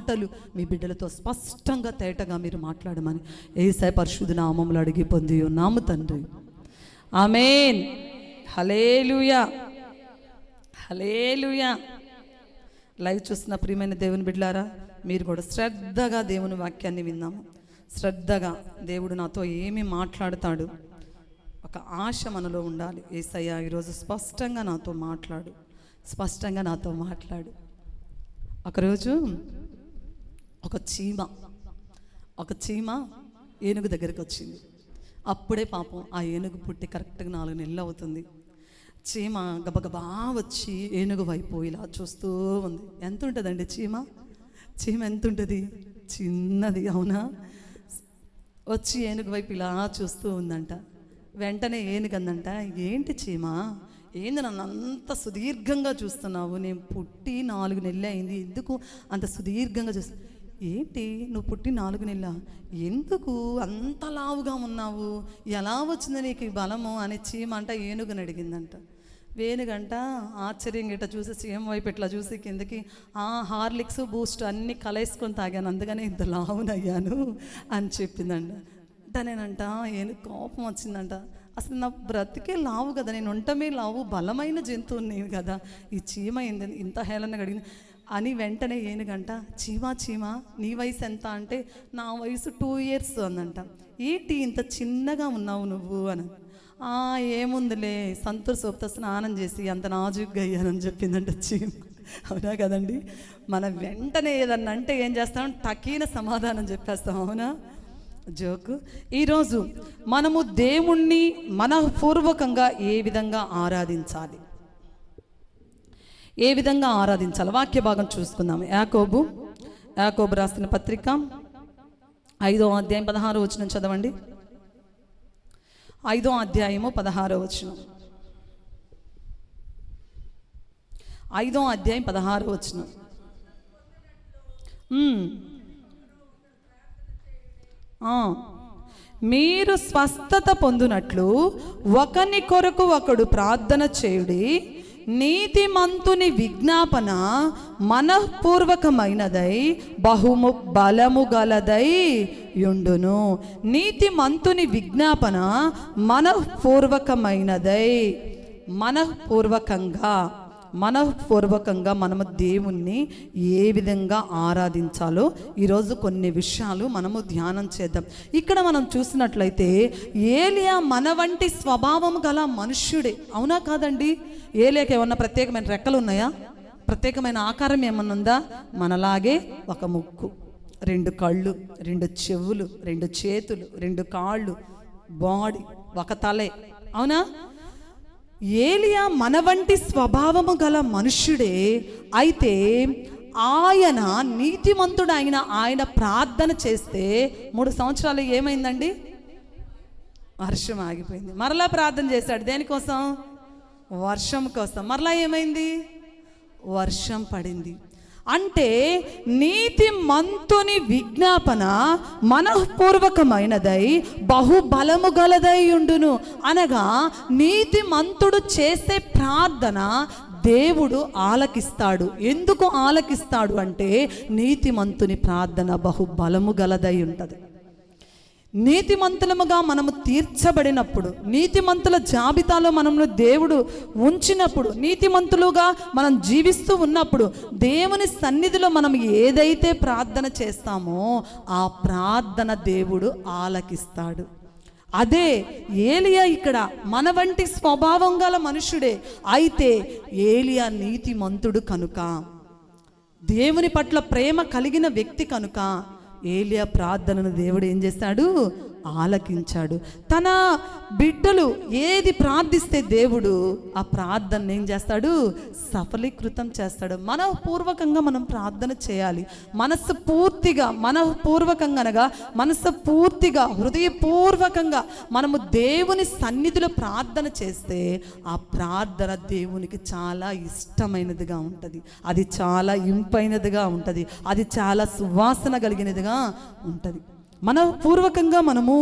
మాటలు మీ బిడ్డలతో స్పష్టంగా తేటగా మీరు మాట్లాడమని యేసయ్య పరిశుద్ధ నామములో అడిగి పొంది ఉన్నాము తండ్రి. ఆమేన్. హల్లెలూయా, హల్లెలూయా. లైవ్ చూస్తున్న ప్రియమైన దేవుని బిడ్డలారా, మీరు కూడా శ్రద్ధగా దేవుని వాక్యాన్ని విన్నాము. శ్రద్ధగా దేవుడు నాతో ఏమి మాట్లాడతాడు, ఒక ఆశ మనలో ఉండాలి. యేసయ్య ఈరోజు స్పష్టంగా నాతో మాట్లాడు, స్పష్టంగా నాతో మాట్లాడు. ఒకరోజు ఒక చీమ ఏనుగు దగ్గరికి వచ్చింది. అప్పుడే పాపం ఆ ఏనుగు పుట్టి కరెక్ట్గా 4 నెలలు అవుతుంది. చీమ గబగబా వచ్చి ఏనుగు వైపు ఇలా చూస్తూ ఉంది. ఎంత ఉంటుందండి చీమ ఎంత ఉంటుంది? చిన్నది, అవునా? వచ్చి ఏనుగు వైపు ఇలా చూస్తూ ఉందంట. వెంటనే ఏనుగందంట, ఏంటి చీమ, ఏంది నన్ను అంత సుదీర్ఘంగా చూస్తున్నావు? నేను పుట్టి 4 నెలలు అయింది, ఎందుకు అంత సుదీర్ఘంగా చూస్తా? ఏంటి నువ్వు పుట్టి 4 నెలల, ఎందుకు అంత లావుగా ఉన్నావు? ఎలా వచ్చింది నీకు ఈ బలము అని చీమ అంట ఏనుగుని అడిగిందంట. వేనుగంట ఆశ్చర్యంగా ఇట్లా చూసి చీమ వైపు ఇట్లా చూసి కిందకి, హార్లిక్స్ బూస్ట్ అన్నీ కలేసుకొని తాగాను, అందుకనే ఇంత లావునయ్యాను అని చెప్పిందంట. నేనంట ఏనుగు కోపం వచ్చిందంట, అసలు నా బ్రతికే లావు కదా, నేను ఉండటమే లావు, బలమైన జంతువు నేను కదా, ఈ చీమ ఇంత హేళనగా అడిగింది అని. వెంటనే ఏనుగంట, చీమ నీ వయసు ఎంత అంటే, నా వయసు 2 years అందంట. ఏంటి ఇంత చిన్నగా ఉన్నావు నువ్వు అని. ఏముందిలే, సంతూర్ సోప్తో స్నానం చేసి అంత నాజుగ్గా అయ్యానని చెప్పిందంట చీమ. అవునా కదండి? మనం వెంటనే ఏదన్నా అంటే ఏం చేస్తాం, టకీన సమాధానం చెప్పేస్తాం, అవునా? జోకు. ఈరోజు మనము దేవుణ్ణి మనఃపూర్వకంగా ఏ విధంగా ఆరాధించాలి, వాక్య భాగం చూసుకుందాం. యాకోబు రాసిన పత్రిక 5వ అధ్యాయం 16వ వచనం చదవండి. 5వ అధ్యాయము 16వ వచనం. 5వ అధ్యాయం 16వ వచనం. మీరు స్వస్థత పొందునట్లు ఒకని కొరకు ఒకడు ప్రార్థన చేయుడి. నీతిమంతుని విజ్ఞాపన మనఃపూర్వకమైనదై బలము గలదై యుండును. నీతిమంతుని విజ్ఞాపన మనఃపూర్వకంగా మనము దేవుణ్ణి ఏ విధంగా ఆరాధించాలో ఈరోజు కొన్ని విషయాలు మనము ధ్యానం చేద్దాం. ఇక్కడ మనం చూసినట్లయితే ఏలియా మన వంటి స్వభావం గల మనుష్యుడే, అవునా కాదండి? ఏలియాకి ఏమన్నా ప్రత్యేకమైన రెక్కలు ఉన్నాయా? ప్రత్యేకమైన ఆకారం ఏమన్నా ఉందా? మనలాగే ఒక ముక్కు, 2 కళ్ళు, 2 చెవులు, 2 చేతులు, 2 కాళ్ళు, బాడీ, ఒక తలే, అవునా? ఏలియా మన వంటి స్వభావము గల మనుష్యుడే. అయితే ఆయన నీతిమంతుడు, ఆయన ప్రార్థన చేస్తే 3 సంవత్సరాలు ఏమైందండి? వర్షం ఆగిపోయింది. మరలా ప్రార్థన చేశాడు, దేనికోసం? వర్షం కోసం. మరలా ఏమైంది? వర్షం పడింది. అంటే నీతిమంతుని విజ్ఞాపన మనఃపూర్వకమైనదై బహుబలము గలదై ఉండును. అనగా నీతిమంతుడు చేసే ప్రార్థన దేవుడు ఆలకిస్తాడు. ఎందుకు ఆలకిస్తాడు అంటే నీతిమంతుని ప్రార్థన బహుబలము గలదై ఉంటుంది. నీతిమంతులముగా మనము తీర్చబడినప్పుడు, నీతిమంతుల జాబితాలో మనము దేవుడు ఉంచినప్పుడు, నీతిమంతులుగా మనం జీవిస్తూ ఉన్నప్పుడు దేవుని సన్నిధిలో మనం ఏదైతే ప్రార్థన చేస్తామో ఆ ప్రార్థన దేవుడు ఆలకిస్తాడు. అదే ఏలియా ఇక్కడ మన వంటి స్వభావం గల మనుషుడే. అయితే ఏలియా నీతిమంతుడు కనుక, దేవుని పట్ల ప్రేమ కలిగిన వ్యక్తి కనుక ఏలియా ప్రార్థనను దేవుడు ఏం చేస్తాడు? ఆలకించాడు. తన బిడ్డలు ఏది ప్రార్థిస్తే దేవుడు ఆ ప్రార్థన ఏం చేస్తాడు? సఫలీకృతం చేస్తాడు. మనఃపూర్వకంగా మనం ప్రార్థన చేయాలి. మనస్సు పూర్తిగా హృదయపూర్వకంగా మనము దేవుని సన్నిధిలో ప్రార్థన చేస్తే ఆ ప్రార్థన దేవునికి చాలా ఇష్టమైనదిగా ఉంటుంది. అది చాలా ఇంపైనదిగా ఉంటుంది. అది చాలా సువాసన కలిగినదిగా ఉంటుంది. మనపూర్వకంగా మనము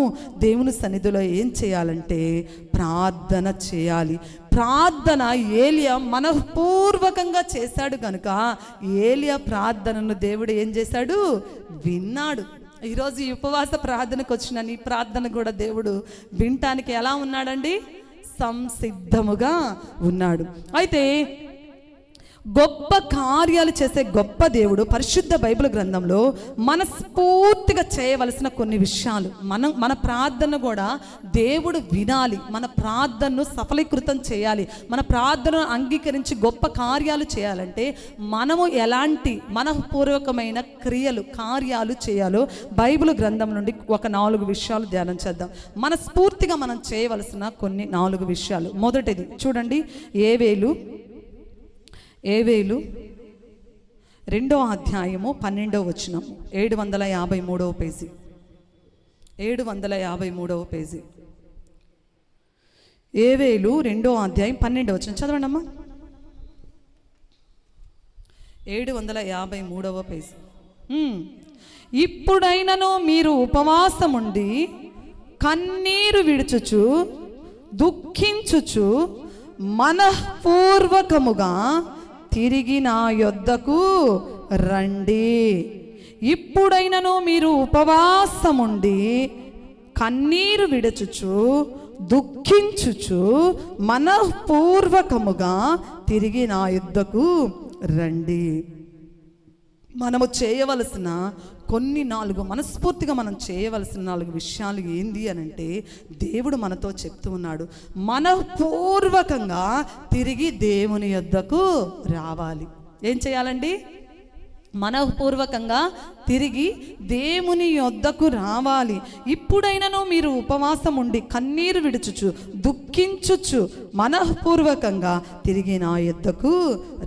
దేవుని సన్నిధిలో ఏం చేయాలంటే ప్రార్థన చేయాలి. ప్రార్థన ఏలియా మనఃపూర్వకంగా చేశాడు కనుక ఏలియా ప్రార్థనను దేవుడు ఏం చేశాడు? విన్నాడు. ఈరోజు ఈ ఉపవాస ప్రార్థనకు వచ్చిన నీ ప్రార్థన కూడా దేవుడు వినటానికి ఎలా ఉన్నాడండి? సంసిద్ధముగా ఉన్నాడు. అయితే గొప్ప కార్యాలు చేసే గొప్ప దేవుడు పరిశుద్ధ బైబిల్ గ్రంథంలో మనస్ఫూర్తిగా చేయవలసిన కొన్ని విషయాలు, మన ప్రార్థన కూడా దేవుడు వినాలి, మన ప్రార్థనను సఫలీకృతం చేయాలి, మన ప్రార్థనను అంగీకరించి గొప్ప కార్యాలు చేయాలంటే మనము ఎలాంటి మనఃపూర్వకమైన కార్యాలు చేయాలో బైబిల్ గ్రంథం నుండి ఒక 4 విషయాలు ధ్యానం చేద్దాం. మనస్ఫూర్తిగా మనం చేయవలసిన కొన్ని 4 విషయాలు. మొదటిది చూడండి, ఏవేలు 2వ అధ్యాయము 12వ వచనం, 753వ పేజీ. 753వ పేజీ. ఏవేలు 2వ అధ్యాయం 12వ వచనం చదవండి అమ్మా. 753వ పేజీ. ఇప్పుడైనను మీరు ఉపవాసముండి కన్నీరు విడుచుచు దుఃఖించుచు మనఃపూర్వకముగా తిరిగి నా యొద్దకు రండి. ఇప్పుడైనను మీరు ఉపవాసముండి కన్నీరు విడుచుచు దుఃఖించుచు మనఃపూర్వకముగా తిరిగి నా యొద్దకు రండి. మనము చేయవలసిన కొన్ని 4 మనస్ఫూర్తిగా మనం చేయవలసిన 4 విషయాలు ఏంది అని అంటే దేవుడు మనతో చెప్తూ ఉన్నాడు. మనఃపూర్వకంగా తిరిగి దేవుని యొద్దకు రావాలి. ఏం చేయాలండి? మనఃపూర్వకంగా తిరిగి దేవుని యొద్దకు రావాలి. ఇప్పుడైనను మీరు ఉపవాసం ఉండి కన్నీరు విడుచుచు దుఃఖించుచు మనఃపూర్వకంగా తిరిగి నా యొద్దకు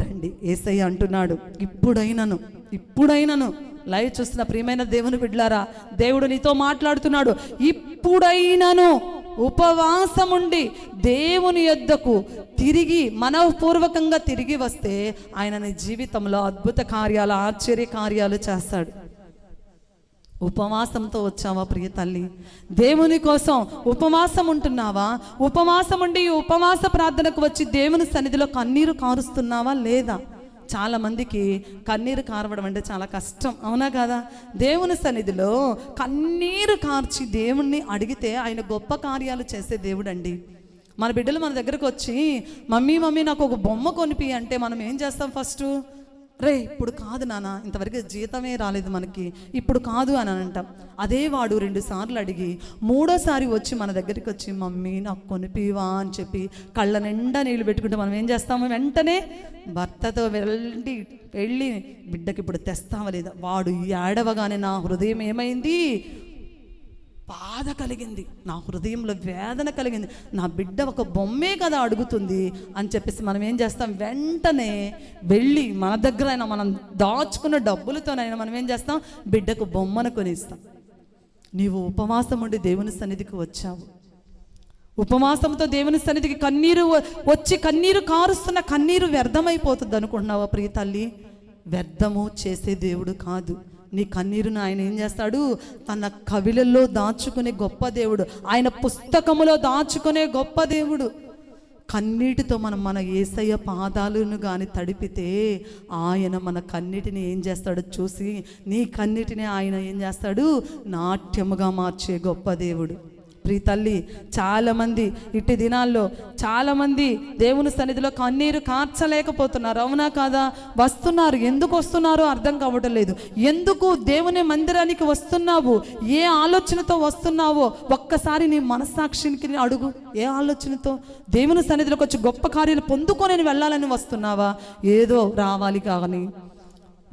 రండి. యేసయ్య అంటున్నాడు, ఇప్పుడైనను లైవ్ చూస్తున్న ప్రియమైన దేవుని బిడ్డలారా, దేవుడు నీతో మాట్లాడుతున్నాడు. ఇప్పుడైనను ఉపవాసముండి దేవుని యొద్దకు తిరిగి మనఃపూర్వకంగా తిరిగి వస్తే ఆయన నీ జీవితంలో అద్భుత కార్యాలు, ఆశ్చర్య కార్యాలు చేస్తాడు. ఉపవాసంతో వచ్చావా ప్రియ తల్లి? దేవుని కోసం ఉపవాసం ఉంటున్నావా? ఉపవాసం ఉండి ఉపవాస ప్రార్థనకు వచ్చి దేవుని సన్నిధిలో కన్నీరు కారుస్తున్నావా లేదా? చాలా మందికి కన్నీరు కార్వడం అంటే చాలా కష్టం, అవునా కదా? దేవుని సన్నిధిలో కన్నీరు కార్చి దేవుణ్ణి అడిగితే ఆయన గొప్ప కార్యాలు చేసే దేవుడు అండి. మన బిడ్డలు మన దగ్గరకు వచ్చి మమ్మీ నాకు ఒక బొమ్మ కొనిపి అంటే మనం ఏం చేస్తాం? ఫస్ట్ ఇప్పుడు కాదు నాన్న, ఇంతవరకు జీతమే రాలేదు మనకి, ఇప్పుడు కాదు అని అంటాం. అదే వాడు 2 సార్లు అడిగి 3వ సారి వచ్చి మన దగ్గరికి వచ్చి మమ్మీ నాకు కొనిపివా అని చెప్పి కళ్ళ నిండా నీళ్ళు పెట్టుకుంటే మనం ఏం చేస్తాము? వెంటనే భర్తతో వెళ్ళి బిడ్డకి ఇప్పుడు తెస్తావా లేదా? వాడు ఏడవగానే నా హృదయం ఏమైంది? బాధ కలిగింది, నా హృదయంలో వేదన కలిగింది. నా బిడ్డ ఒక బొమ్మే కదా అడుగుతుంది అని చెప్పేసి మనం ఏం చేస్తాం? వెంటనే వెళ్ళి మన దగ్గర అయినా మనం దాచుకున్న డబ్బులతోనైనా మనం ఏం చేస్తాం? బిడ్డకు బొమ్మను కొనిస్తాం. నీవు ఉపవాసం ఉండి దేవుని సన్నిధికి వచ్చావు, ఉపవాసంతో దేవుని సన్నిధికి కన్నీరు కారుస్తున్న కన్నీరు వ్యర్థమైపోతుంది అనుకుంటున్నావా ప్రియ తల్లి? వ్యర్థము చేసే దేవుడు కాదు. నీ కన్నీరును ఆయన ఏం చేస్తాడు? తన కవిలలో దాచుకునే గొప్ప దేవుడు, ఆయన పుస్తకములో దాచుకునే గొప్ప దేవుడు. కన్నీటితో మన యేసయ్య పాదాలను కానీ తడిపితే ఆయన మన కన్నీటిని ఏం చేస్తాడో చూసి నీ కన్నీటిని ఆయన ఏం చేస్తాడు? నాట్యముగా మార్చే గొప్ప దేవుడు. ప్రియ తల్లి, చాలామంది ఇట్టి దినాల్లో చాలామంది దేవుని సన్నిధిలో కన్నీరు కార్చలేకపోతున్నారు, అవునా కాదా? వస్తున్నారు, ఎందుకు వస్తున్నారో అర్థం కావటం లేదు. ఎందుకు దేవుని మందిరానికి వస్తున్నావు? ఏ ఆలోచనతో వస్తున్నావో ఒక్కసారి నీ మనస్సాక్షికి అడుగు. ఏ ఆలోచనతో దేవుని సన్నిధిలోకి వచ్చి గొప్ప కార్యాలు పొందుకొని వెళ్ళాలని వస్తున్నావా? ఏదో రావాలి కానీ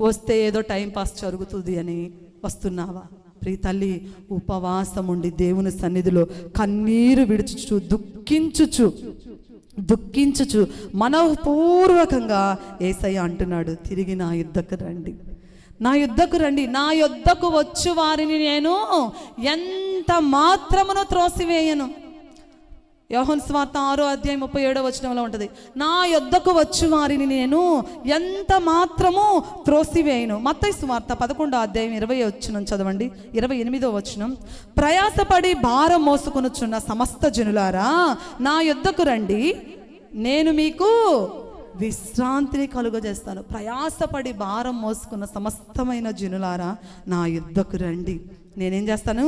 వస్తే ఏదో టైం పాస్ జరుగుతుంది అని వస్తున్నావా? ప్రియ తల్లి, ఉపవాసం ఉండి దేవుని సన్నిధిలో కన్నీరు విడుచుచు దుఃఖించుచు మనఃపూర్వకంగా యేసయ్య అంటున్నాడు, తిరిగి నా యుద్ధకు రండి, నా యొద్దకు వచ్చు వారిని నేను ఎంత మాత్రమును త్రోసివేయను. యోహాను సువార్త 6వ అధ్యాయం 37వ వచనంలో ఉంటుంది, నా యొద్దకు వచ్చు వారిని నేను ఎంత మాత్రము త్రోసివేయను. మత్తయి సువార్త 11వ అధ్యాయం 20వ వచనం చదవండి, 28వ వచనం, ప్రయాసపడి భారం మోసుకొనుచున్న సమస్త జనులారా నా యొద్దకు రండి, నేను మీకు విశ్రాంతిని కలుగజేస్తాను. ప్రయాసపడి భారం మోసుకున్న సమస్తమైన జనులారా నా యుద్ధకు రండి, నేనేం చేస్తాను,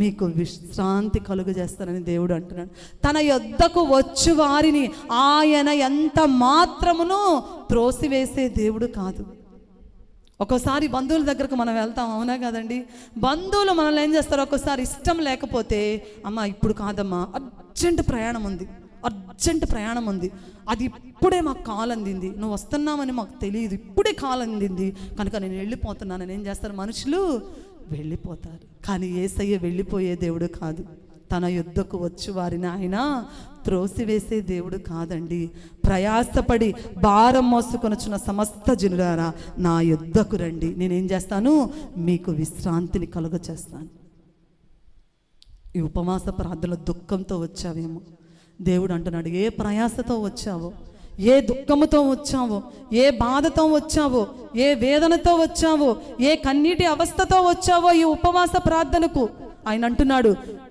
మీకు విశ్రాంతి కలుగజేస్తానని దేవుడు అంటున్నాడు. తన యుద్ధకు వచ్చు వారిని ఆయన ఎంత మాత్రమును త్రోసివేసే దేవుడు కాదు. ఒక్కోసారి బంధువుల దగ్గరకు మనం వెళ్తాం, అవునా కదండి? బంధువులు మనల్ని ఏం చేస్తారు, ఒక్కోసారి ఇష్టం లేకపోతే, అమ్మ ఇప్పుడు కాదమ్మా, అర్జెంట్ ప్రయాణం ఉంది, అది ఇప్పుడే మాకు కాల్ అందింది, నువ్వు వస్తున్నావని మాకు తెలియదు, ఇప్పుడే కాల్ అందింది కనుక నేను వెళ్ళిపోతున్నానని ఏం చేస్తారు, మనుషులు వెళ్ళిపోతారు. కానీ యేసయ్య వెళ్ళిపోయే దేవుడు కాదు. తన యుద్ధకు వచ్చు వారిని ఆయన త్రోసివేసే దేవుడు కాదండి. ప్రయాసపడి భారం మోసుకొనుచున్న సమస్త జనులారా నా యుద్ధకు రండి, నేనేం చేస్తాను, మీకు విశ్రాంతిని కలుగచేస్తాను. ఈ ఉపవాస ప్రార్థనలో దుఃఖంతో వచ్చావేమో, దేవుడు అంటున్నాడు, ఏ ప్రయాసతో వచ్చావో, ఏ దుఃఖముతో వచ్చావో, ఏ బాధతో వచ్చావో, ఏ వేదనతో వచ్చావో, ఏ కన్నీటి అవస్థతో వచ్చావో ఈ ఉపవాస ప్రార్థనకు ఆయన అంటున్నాడు,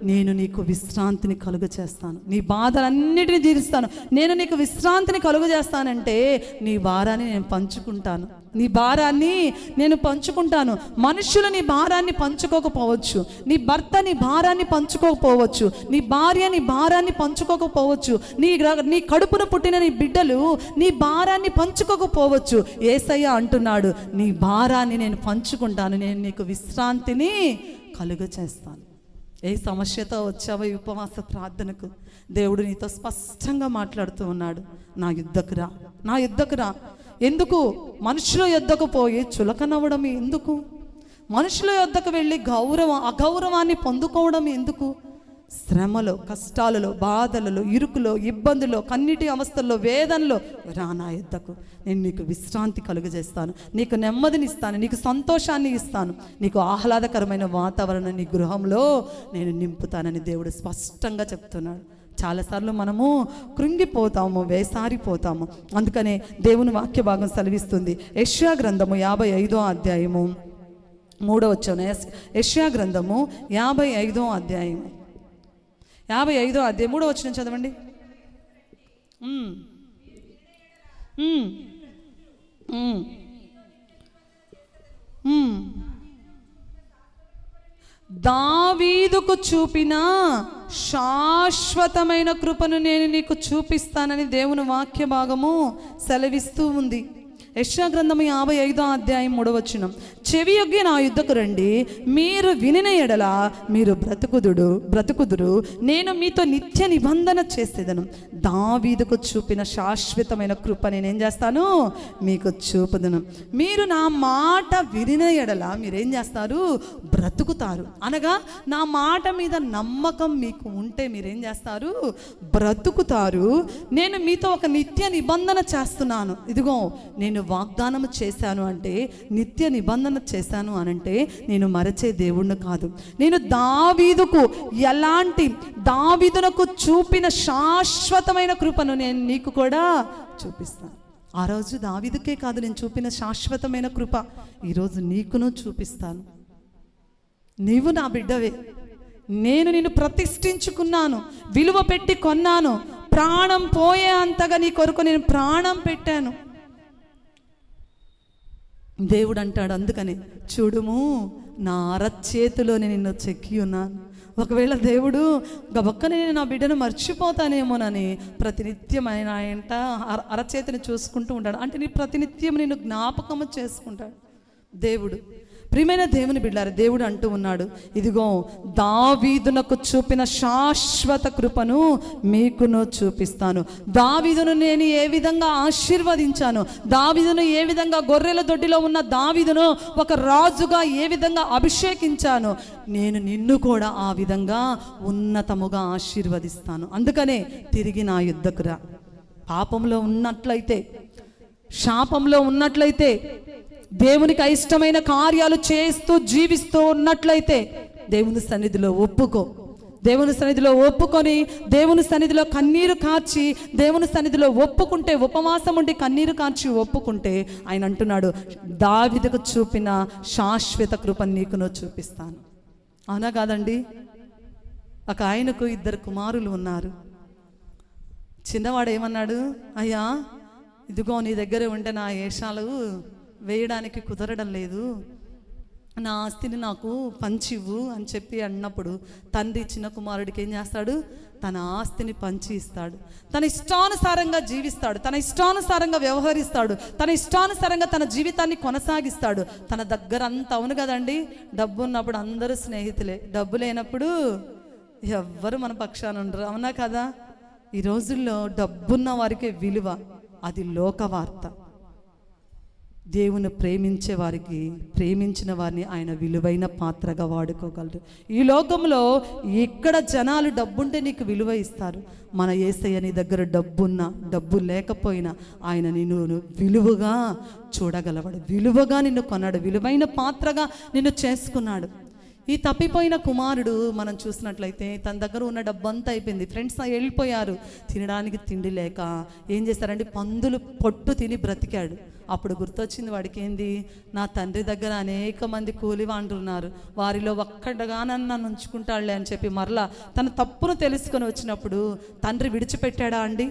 నేను నీకు విశ్రాంతిని కలుగచేస్తాను, నీ బాధలన్నిటిని తీరుస్తాను, నేను నీకు విశ్రాంతిని కలుగజేస్తానంటే నీ భారాన్ని నేను పంచుకుంటాను, నీ భారాన్ని నేను పంచుకుంటాను. మనుషులు నీ భారాన్ని పంచుకోకపోవచ్చు, నీ భర్త నీ భారాన్ని పంచుకోకపోవచ్చు, నీ భార్య నీ భారాన్ని పంచుకోకపోవచ్చు, నీ కడుపున పుట్టిన నీ బిడ్డలు నీ భారాన్ని పంచుకోకపోవచ్చు. యేసయ్య అంటున్నాడు, నీ భారాన్ని నేను పంచుకుంటాను, నేను నీకు విశ్రాంతిని కలుగచేస్తాను. ఏ సమస్యతో వచ్చావో ఈ ఉపవాస ప్రార్థనకు దేవుడు నీతో స్పష్టంగా మాట్లాడుతూ ఉన్నాడు, నా యుద్ధకు రా. ఎందుకు మనుషుల యుద్ధకు పోయి చులకనవ్వడం ఎందుకు? మనుషుల యుద్ధకు వెళ్ళి అగౌరవాన్ని పొందుకోవడం ఎందుకు? శ్రమలో, కష్టాలలో, బాధలలో, ఇరుకులో, ఇబ్బందుల్లో, కన్నీటి అవస్థల్లో, వేదనలో రా నా యుద్ధకు, నేను నీకు విశ్రాంతి కలుగజేస్తాను, నీకు నెమ్మదిని ఇస్తాను, నీకు సంతోషాన్ని ఇస్తాను, నీకు ఆహ్లాదకరమైన వాతావరణం నీ గృహంలో నేను నింపుతానని దేవుడు స్పష్టంగా చెప్తున్నాడు. చాలాసార్లు మనము కృంగిపోతాము, వేసారిపోతాము. అందుకనే దేవుని వాక్య భాగం సెలవిస్తుంది. యెషయా గ్రంథము 55వ అధ్యాయము 3వ వచనం. యెషయా గ్రంథము 55వ అధ్యాయం 55వ అధ్యాయం 3వ వచనం చదవండి. దావీదుకు చూపిన శాశ్వతమైన కృపను నేను నీకు చూపిస్తానని దేవుని వాక్య భాగము సెలవిస్తూ ఉంది. యెషయా గ్రంథము 55వ అధ్యాయం 3వ వచనం. చెవియొగ్గి నా యుద్ధకు రండి, మీరు వినిన ఎడల మీరు బ్రతుకుదురు, నేను మీతో నిత్య నిబంధన చేసేదను. దావీదుకు చూపిన శాశ్వతమైన కృప నేనేం చేస్తాను, మీకు చూపుదను. మీరు నా మాట వినిన ఎడల మీరేం చేస్తారు, బ్రతుకుతారు. అనగా నా మాట మీద నమ్మకం మీకు ఉంటే మీరేం చేస్తారు, బ్రతుకుతారు. నేను మీతో ఒక నిత్య నిబంధన చేస్తున్నాను. ఇదిగో నేను వాగ్దానం చేశాను అంటే, నిత్య నిబంధన చేశాను అనంటే నేను మరచే దేవుణ్ణి కాదు. నేను దావీదునకు చూపిన శాశ్వతమైన కృపను నేను నీకు కూడా చూపిస్తాను. ఆ రోజు దావీదుకే కాదు నేను చూపిన శాశ్వతమైన కృప ఈరోజు నీకును చూపిస్తాను. నీవు నా బిడ్డవే, నేను నిన్ను ప్రతిష్ఠించుకున్నాను, విలువ పెట్టి కొన్నాను, ప్రాణం పోయే అంతగా నీ కొరకు నేను ప్రాణం పెట్టాను. దేవుడు అంటాడు, అందుకని చూడుము నా అరచేతిలో నిన్ను చెక్కి ఉన్నాను. ఒకవేళ దేవుడు గబక్కనే నేను నా బిడ్డను మర్చిపోతానేమోనని ప్రతినిత్యం ఆయన అరచేతిని చూసుకుంటూ ఉంటాడు. అంటే నీ ప్రతినిత్యం నేను జ్ఞాపకము చేసుకుంటాడు దేవుడు. ప్రియమైన దేవుని బిడ్డలారా, దేవుడు అంటూ ఉన్నాడు, ఇదిగో దావీదునకు చూపిన శాశ్వత కృపను మీకును చూపిస్తాను. దావీదును నేను ఏ విధంగా ఆశీర్వదించాను, దావీదును ఏ విధంగా గొర్రెల దొడ్డిలో ఉన్న దావీదును ఒక రాజుగా ఏ విధంగా అభిషేకించాను, నేను నిన్ను కూడా ఆ విధంగా ఉన్నతముగా ఆశీర్వదిస్తాను. అందుకనే తిరిగి నా యుద్ధకు రా. పాపంలో ఉన్నట్లయితే, శాపంలో ఉన్నట్లయితే, దేవునికి అయిష్టమైన కార్యాలు చేస్తూ జీవిస్తూ ఉన్నట్లయితే దేవుని సన్నిధిలో ఒప్పుకొని దేవుని సన్నిధిలో కన్నీరు కార్చి, దేవుని సన్నిధిలో ఒప్పుకుంటే, ఉపవాసం ఉండి కన్నీరు కార్చి ఒప్పుకుంటే ఆయన అంటున్నాడు, దావీదుకు చూపిన శాశ్వత కృపను నీకును చూపిస్తాను. అవునా కాదండి? ఒక ఆయనకు 2 కుమారులు ఉన్నారు. చిన్నవాడు ఏమన్నాడు, అయ్యా ఇదిగో నీ దగ్గర ఉంటే నా ఏషాలు వేయడానికి కుదరడం లేదు, నా ఆస్తిని నాకు పంచివ్వు అని చెప్పి అన్నప్పుడు తండ్రి చిన్న కుమారుడికి ఏం చేస్తాడు, తన ఆస్తిని పంచి ఇస్తాడు. తన ఇష్టానుసారంగా జీవిస్తాడు, తన ఇష్టానుసారంగా వ్యవహరిస్తాడు, తన ఇష్టానుసారంగా తన జీవితాన్ని కొనసాగిస్తాడు. తన దగ్గర అంత, అవును కదండి, డబ్బు ఉన్నప్పుడు అందరూ స్నేహితులే, డబ్బు లేనప్పుడు ఎవ్వరు మన పక్షాన ఉండరు, అవునా కదా? ఈ రోజుల్లో డబ్బున్న వారికి విలువ, అది లోకవార్త. దేవుని ప్రేమించే వారికి, ప్రేమించిన వారిని ఆయన విలువైన పాత్రగా వాడుకోగలరు. ఈ లోకంలో ఎక్కడ జనాలు డబ్బుంటే నీకు విలువ ఇస్తారు. మన యేసయ్య నీ దగ్గర డబ్బున్నా డబ్బు లేకపోయినా ఆయన నిన్ను విలువగా చూడగలవాడు, విలువగా నిన్ను కొన్నాడు, విలువైన పాత్రగా నిన్ను చేసుకున్నాడు. ఈ తప్పిపోయిన కుమారుడు మనం చూసినట్లయితే తన దగ్గర ఉన్న డబ్బంతా అయిపోయింది, ఫ్రెండ్స్ వెళ్ళిపోయారు, తినడానికి తిండి లేక ఏం చేస్తారంటే పందులు పొట్టు తిని బ్రతికాడు. అప్పుడు గుర్తొచ్చింది వాడికి, ఏంది, నా తండ్రి దగ్గర అనేక మంది కూలివాంటున్నారు, వారిలో ఒక్కడగా నన్ను ఉంచుకుంటాడులే అని చెప్పి మరలా తన తప్పును తెలుసుకొని వచ్చినప్పుడు తండ్రి విడిచిపెట్టాడా అండి?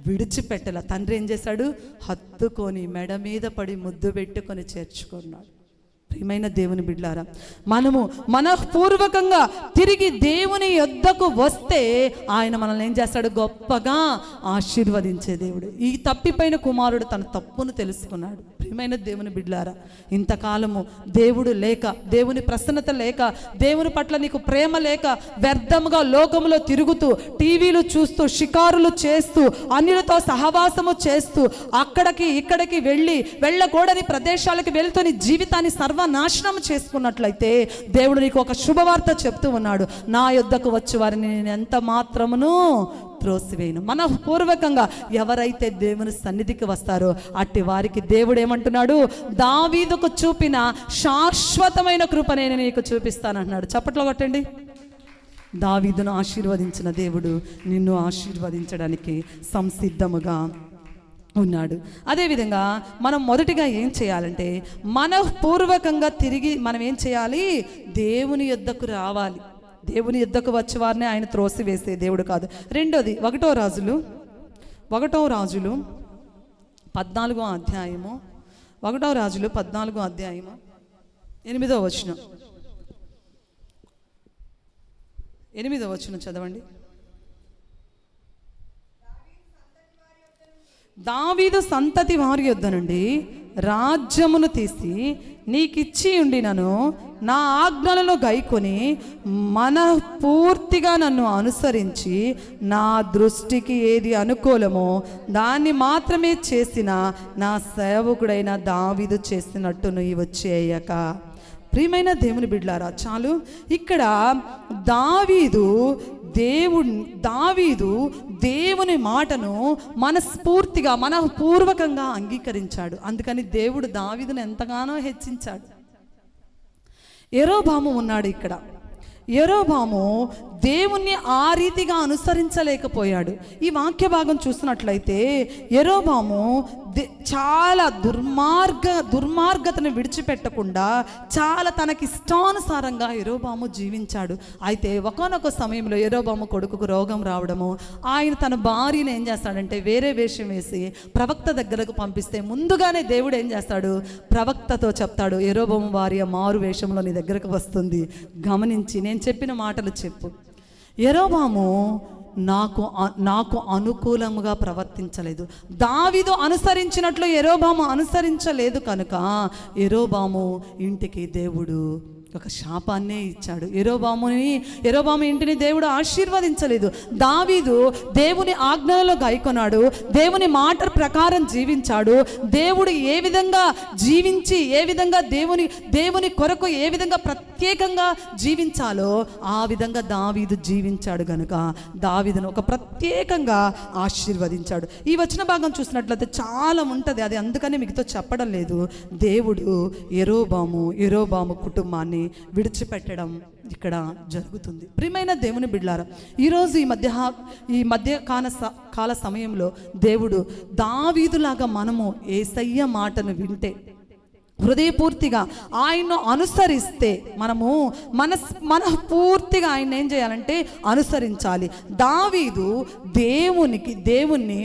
విడిచిపెట్టల. తండ్రి ఏం చేశాడు, హత్తుకొని మెడ మీద పడి ముద్దు పెట్టుకొని చేర్చుకున్నాడు. ప్రియమైన దేవుని బిడ్డలారా, మనము మనఃపూర్వకంగా తిరిగి దేవుని యొద్దకు వస్తే ఆయన మనల్ని ఏం చేస్తాడు, గొప్పగా ఆశీర్వదించే దేవుడు. ఈ తప్పిపోయిన కుమారుడు తన తప్పును తెలుసుకున్నాడు. ప్రియమైన దేవుని బిడ్డలారా, ఇంతకాలము దేవుడు లేక, దేవుని ప్రసన్నత లేక, దేవుని పట్ల నీకు ప్రేమ లేక వ్యర్థముగా లోకములో తిరుగుతూ, టీవీలు చూస్తూ, షికారులు చేస్తూ, అన్యులతో సహవాసము చేస్తూ, అక్కడికి ఇక్కడికి వెళ్ళకూడని ప్రదేశాలకు వెళ్తూ నీ జీవితాన్ని సర్వనాశనం చేసుకున్నట్లయితే దేవుడు నీకు ఒక శుభవార్త చెప్తూ ఉన్నాడు, నా యొద్దకు వచ్చి వారిని నేను ఎంత మాత్రమును త్రోసివేయను. మనఃపూర్వకంగా ఎవరైతే దేవుని సన్నిధికి వస్తారో అట్టి వారికి దేవుడు ఏమంటున్నాడు, దావీదుకు చూపిన శాశ్వతమైన కృప నేను నీకు చూపిస్తానంటున్నాడు. చప్పట్లో కొట్టండి. దావీదును ఆశీర్వదించిన దేవుడు నిన్ను ఆశీర్వదించడానికి సంసిద్ధముగా ఉన్నాడు. అదేవిధంగా మనం మొదటిగా ఏం చేయాలంటే, మనఃపూర్వకంగా తిరిగి మనం ఏం చేయాలి, దేవుని యొద్దకు రావాలి. దేవుని యొద్దకు వచ్చే వారిని ఆయన త్రోసివేసే దేవుడు కాదు. రెండోది, ఒకటో రాజులు 14వ అధ్యాయము, 1వ రాజులు 14వ అధ్యాయము 8వ వచనం, 8వ వచనం చదవండి. దావీదు సంతతి వారి యొద్ద నుండి రాజ్యమును తీసి నీకిచ్చి ఉండినను, నా ఆజ్ఞలను గైకొని మనఃపూర్తిగా నన్ను అనుసరించి నా దృష్టికి ఏది అనుకూలమో దాన్ని మాత్రమే చేసిన నా సేవకుడైన దావీదు చేసినట్టు నీవు చేయక. ప్రియమైన దేవుని బిడ్డలారా, చాలు. ఇక్కడ దావీదు దేవుని మాటను మనస్ఫూర్తిగా, మనఃపూర్వకంగా అంగీకరించాడు. అందుకని దేవుడు దావీదును ఎంతగానో హెచ్చించాడు. యెరోబాము ఉన్నాడు ఇక్కడ. యెరోబాము దేవుణ్ణి ఆ రీతిగా అనుసరించలేకపోయాడు. ఈ వాక్య భాగం చూసినట్లయితే యెరోబాము చాలా దుర్మార్గతను విడిచిపెట్టకుండా చాలా తనకి ఇష్టానుసారంగా యెరోబాము జీవించాడు. అయితే ఒకానొక సమయంలో యెరోబాము కొడుకుకు రోగం రావడము, ఆయన తన భార్యను ఏం చేస్తాడంటే వేరే వేషం వేసి ప్రవక్త దగ్గరకు పంపిస్తే ముందుగానే దేవుడు ఏం చేస్తాడు, ప్రవక్తతో చెప్తాడు, యెరోబాము భార్య మారు వేషంలో నీ దగ్గరకు వస్తుంది, గమనించి నేను చెప్పిన మాటలు చెప్పు. యెరోబాము నాకు అనుకూలంగా ప్రవర్తించలేదు. దావీదు అనుసరించినట్లు యెరోబాము అనుసరించలేదు కనుక యెరోబాము ఇంటికి దేవుడు ఒక శాపాన్నే ఇచ్చాడు. యెరోబాము ఇంటిని దేవుడు ఆశీర్వదించలేదు. దావీదు దేవుని ఆజ్ఞలలో గైకొన్నాడు, దేవుని మాట ప్రకారం జీవించాడు. దేవుడు ఏ విధంగా జీవించి, ఏ విధంగా దేవుని కొరకు ఏ విధంగా ప్రత్యేకంగా జీవించాలో ఆ విధంగా దావీదు జీవించాడు గనుక దావీదును ఒక ప్రత్యేకంగా ఆశీర్వదించాడు. ఈ వచన భాగం చూసినట్లయితే చాలా ఉంటుంది, అది అందుకని మీతో చెప్పడం లేదు. దేవుడు యెరోబాము కుటుంబాన్ని విడిచిపెట్టడం ఇక్కడ జరుగుతుంది. ప్రియమైన దేవుని బిడ్డలారా, ఈరోజు ఈ మధ్య కాల సమయంలో దేవుడు దావీదులాగా మనము యేసయ్య మాటను వింటే, హృదయపూర్తిగా ఆయన్ను అనుసరిస్తే మనఃపూర్తిగా ఆయన ఏం చేయాలంటే అనుసరించాలి. దావీదు దేవుణ్ణి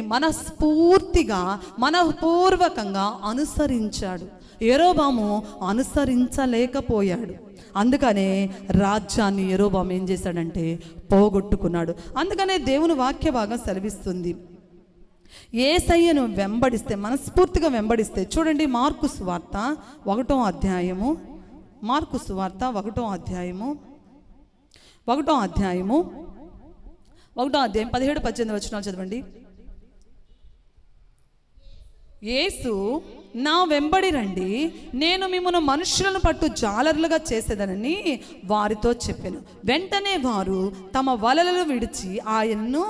మనఃపూర్వకంగా అనుసరించాడు. యెరోబాము అనుసరించలేకపోయాడు. అందుకనే రాజ్యాన్ని యెరోబాము ఏం చేశాడంటే పోగొట్టుకున్నాడు. అందుకనే దేవుని వాక్య భాగం సెలవిస్తుంది, యేసయ్యను వెంబడిస్తే, మనస్ఫూర్తిగా వెంబడిస్తే. చూడండి, మార్కు సువార్త 1వ అధ్యాయము 17-18 వచనాలు చదవండి. యేసు, నా వెంబడి రండి, నేను మిమ్మల్ని మనుషులను పట్టు జాలర్లుగా చేసేదనని వారితో చెప్పాను. వెంటనే వారు తమ వలలను విడిచి ఆయన్ను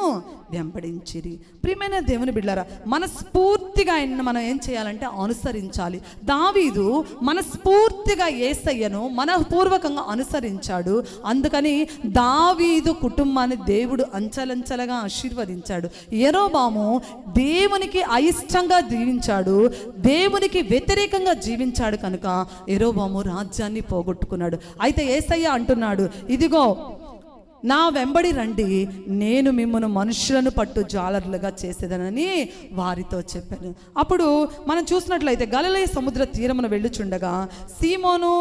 వెంబడించిరి. ప్రియమైన దేవుని బిడ్డలారా, మనస్ఫూర్తిగా ఆయన్ని మనం ఏం చేయాలంటే అనుసరించాలి. దావీదు మనస్ఫూర్తిగా యేసయ్యను మనఃపూర్వకంగా అనుసరించాడు. అందుకని దావీదు కుటుంబాన్ని దేవుడు అంచెలంచెలుగా ఆశీర్వదించాడు. యెరోబాము దేవునికి అయిష్టంగా జీవించాడు, దేవునికి వ్యతిరేకంగా జీవించాడు. కనుక యెరోబాము రాజ్యాన్ని పోగొట్టుకున్నాడు. అయితే యేసయ్య అంటున్నాడు, ఇదిగో నా వెంబడి రండి, నేను మిమ్మల్ని మనుషులను పట్టు జాలర్లుగా చేసేదనని వారితో చెప్పాను. అప్పుడు మనం చూసినట్లయితే గలిలయ సముద్ర తీరమున వెళ్ళుచుండగా సీమోను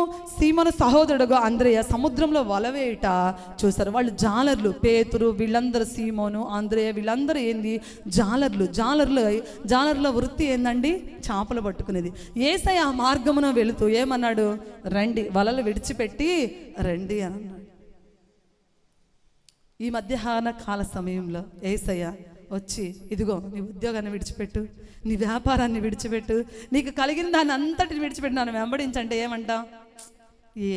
సహోదరుడుగా అంద్రేయ సముద్రంలో వలవేయట చూశారు. వాళ్ళు జాలర్లు, పేతురు వీళ్ళందరూ, సీమోను, అంద్రేయ వీళ్ళందరూ ఏంది జాలర్ల వృత్తి ఏందండి? చేపలు పట్టుకునేది. యేసయ్య ఆ మార్గమున వెళుతూ ఏమన్నాడు? రండి, వలలు విడిచిపెట్టి రండి అని అన్నాడు. ఈ మధ్యాహ్న కాల సమయంలో యేసయ్య వచ్చి, ఇదిగో నీ ఉద్యోగాన్ని విడిచిపెట్టు, నీ వ్యాపారాన్ని విడిచిపెట్టు, నీకు కలిగిన దాన్ని అంతటిని విడిచిపెట్టి నన్ను వెంబడించంటే ఏమంటా?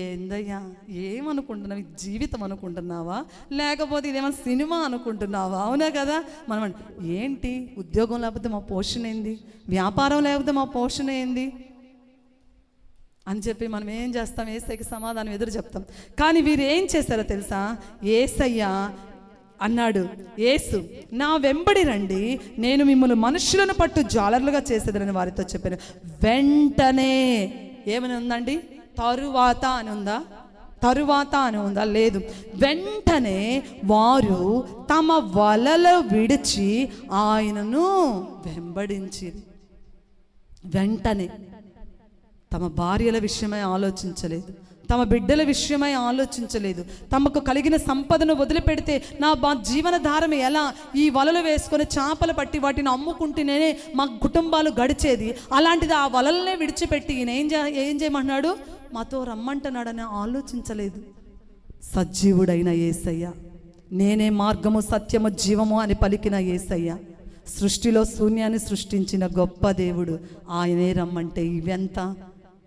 ఏందయ్యా, ఏమనుకుంటున్నావు? జీవితం అనుకుంటున్నావా, లేకపోతే ఇదేమన్నా సినిమా అనుకుంటున్నావా? అవునా కదా. మనం ఏంటి, ఉద్యోగం లేకపోతే మా పోషణ ఏంది, వ్యాపారం లేకపోతే మా పోషణ ఏంది అని చెప్పి మనం ఏం చేస్తాం? యేసయ్యకి సమాధానం ఎదురు చెప్తాం. కానీ వీరు ఏం చేశారో తెలుసా? యేసయ్య అన్నాడు, యేసు, నా వెంబడి రండి, నేను మిమ్మల్ని మనుషులను పట్టు జాలర్లుగా చేసేదని వారితో చెప్పాను. వెంటనే ఏమని ఉందండి? తరువాత అని ఉందా? లేదు. వెంటనే వారు తమ వలలు విడిచి ఆయనను వెంబడించిరి. వెంటనే తమ భార్యల విషయమై ఆలోచించలేదు, తమ బిడ్డల విషయమై ఆలోచించలేదు, తమకు కలిగిన సంపదను వదిలిపెడితే నా జీవనధారం ఎలా, ఈ వలలు వేసుకొని చేపలు పట్టి వాటిని అమ్ముకుంటేనే మా కుటుంబాలు గడిచేది, అలాంటిది ఆ వలలనే విడిచిపెట్టి ఈయన ఏం చేయమంటున్నాడు? మాతో రమ్మంటున్నాడని ఆలోచించలేదు. సజీవుడైన యేసయ్య, నేనే మార్గము సత్యము జీవము అని పలికిన యేసయ్య, సృష్టిలో శూన్యాన్ని సృష్టించిన గొప్ప దేవుడు, ఆయనే రమ్మంటే ఇవెంత,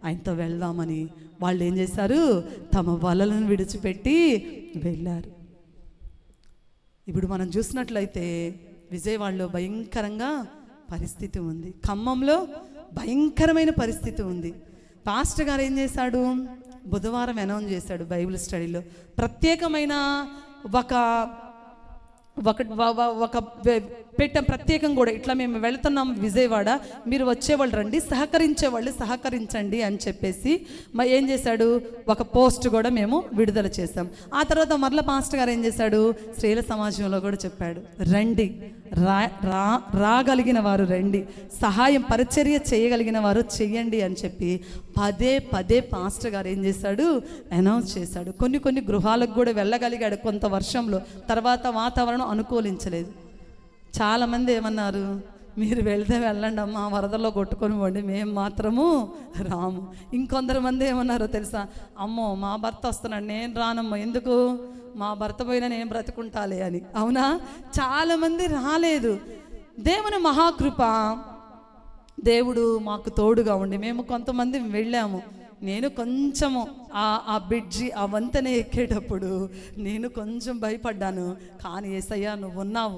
ఆయనతో వెళ్దామని వాళ్ళు ఏం చేశారు? తమ వలలను విడిచిపెట్టి వెళ్ళారు. ఇప్పుడు మనం చూసినట్లయితే విజయవాడలో భయంకరంగా పరిస్థితి ఉంది, ఖమ్మంలో భయంకరమైన పరిస్థితి ఉంది. పాస్టర్ గారు ఏం చేశాడు? బుధవారం అనౌన్స్ చేశాడు బైబిల్ స్టడీలో, ప్రత్యేకమైన ఒక పెట్టాం ప్రత్యేకం కూడా. ఇట్లా మేము వెళుతున్నాం విజయవాడ, మీరు వచ్చేవాళ్ళు రండి, సహకరించేవాళ్ళు సహకరించండి అని చెప్పేసి ఏం చేశాడు? ఒక పోస్ట్ కూడా మేము విడుదల చేశాం. ఆ తర్వాత మరల పాస్టర్ గారు ఏం చేశాడు? స్త్రీల సమాజంలో కూడా చెప్పాడు, రండి, రాగలిగిన వారు రండి, సహాయం పరిచర్య చేయగలిగిన వారు చెయ్యండి అని చెప్పి పదే పాస్టర్ గారు ఏం చేశాడు? అనౌన్స్ చేశాడు. కొన్ని గృహాలకు కూడా వెళ్ళగలిగాడు కొంత వర్షంలో. తర్వాత వాతావరణం అనుకూలించలేదు. చాలామంది ఏమన్నారు? మీరు వెళ్తే వెళ్ళండి అమ్మా, వరదల్లో కొట్టుకొని పోండి, మేము మాత్రము రాము. ఇంకొందరు మంది ఏమన్నారో తెలుసా? అమ్మో మా భర్త వస్తున్నాడు, నేను రానమ్మా, ఎందుకు, మా భర్త పోయినా నేను బ్రతుకుంటాలే అని. అవునా? చాలామంది రాలేదు. దేవుని మహాకృప, దేవుడు మాకు తోడుగా ఉండి మేము కొంతమంది వెళ్ళాము. నేను కొంచెము ఆ బ్రిడ్జి, ఆ వంతెన ఎక్కేటప్పుడు నేను కొంచెం భయపడ్డాను. కానీ యేసయ్య నువ్వు ఉన్నావు,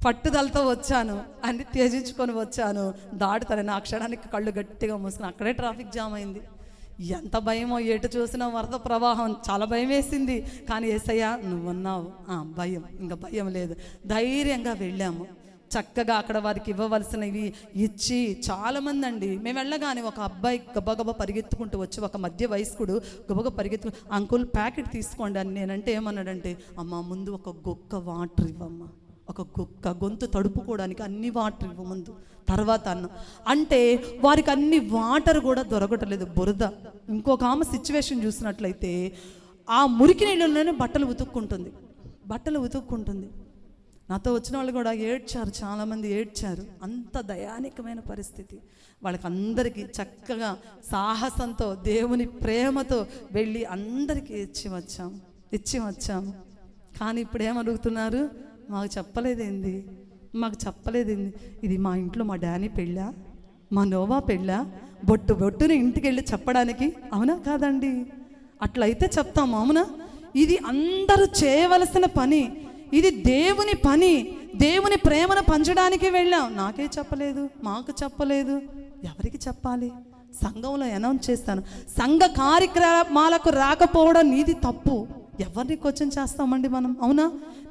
పట్టుదలతో వచ్చాను, అన్ని త్యజించుకొని వచ్చాను, దాటుతాను. ఆ క్షణానికి కళ్ళు గట్టిగా మూసుకుని అక్కడే ట్రాఫిక్ జామ్ అయింది. ఎంత భయమో, ఎటు చూసినా వరద ప్రవాహం, చాలా భయం వేసింది. కానీ యేసయ్య నువ్వు ఉన్నావు, భయం, ఇంకా భయం లేదు. ధైర్యంగా వెళ్ళాము. చక్కగా అక్కడ వారికి ఇవ్వవలసినవి ఇచ్చి, చాలామంది అండి మేము వెళ్ళగానే ఒక అబ్బాయి గబగబ పరిగెత్తుకుంటూ వచ్చి, ఒక మధ్య వయస్కుడు గబగబ పరిగెత్తుకు, అంకుల్ ప్యాకెట్ తీసుకోండి అని నేనంటే ఏమన్నాడంటే, అమ్మ ముందు ఒక గొక్క వాటర్ ఇవ్వమ్మా, ఒక గొక్క గొంతు తడుపుకోవడానికి అన్ని వాటర్ ఇవ్వ ముందు, తర్వాత అన్నం. అంటే వారికి అన్ని వాటర్ కూడా దొరకటలేదు, బురద. ఇంకొక ఆమె సిచ్యువేషన్ చూసినట్లయితే ఆ మురికి నీళ్ళలోనే బట్టలు ఉతుక్కుంటుంది. నాతో వచ్చిన వాళ్ళు కూడా ఏడ్చారు, చాలామంది ఏడ్చారు. అంత దయానికమైన పరిస్థితి. వాళ్ళకి అందరికీ చక్కగా సాహసంతో దేవుని ప్రేమతో వెళ్ళి అందరికీ ఇచ్చి వచ్చాము. కానీ ఇప్పుడు ఏమడుగుతున్నారు, మాకు చెప్పలేదేంది, ఇది మా ఇంట్లో మా డానీ పెళ్ళా, మా నోవా పెళ్ళా, బొట్టుని ఇంటికి వెళ్ళి చెప్పడానికి? అవునా కాదండి? అట్లయితే చెప్తాము, అవునా? ఇది అందరూ చేయవలసిన పని, ఇది దేవుని పని. దేవుని ప్రేమను పంచడానికి వెళ్ళాం. నాకే చెప్పలేదు, మాకు చెప్పలేదు, ఎవరికి చెప్పాలి? సంఘంలో అనౌన్స్ చేస్తాను, సంఘ కార్యక్రమాలకు రాకపోవడం నీది తప్పు. ఎవరిని క్వశ్చన్ చేస్తామండి మనం? అవునా?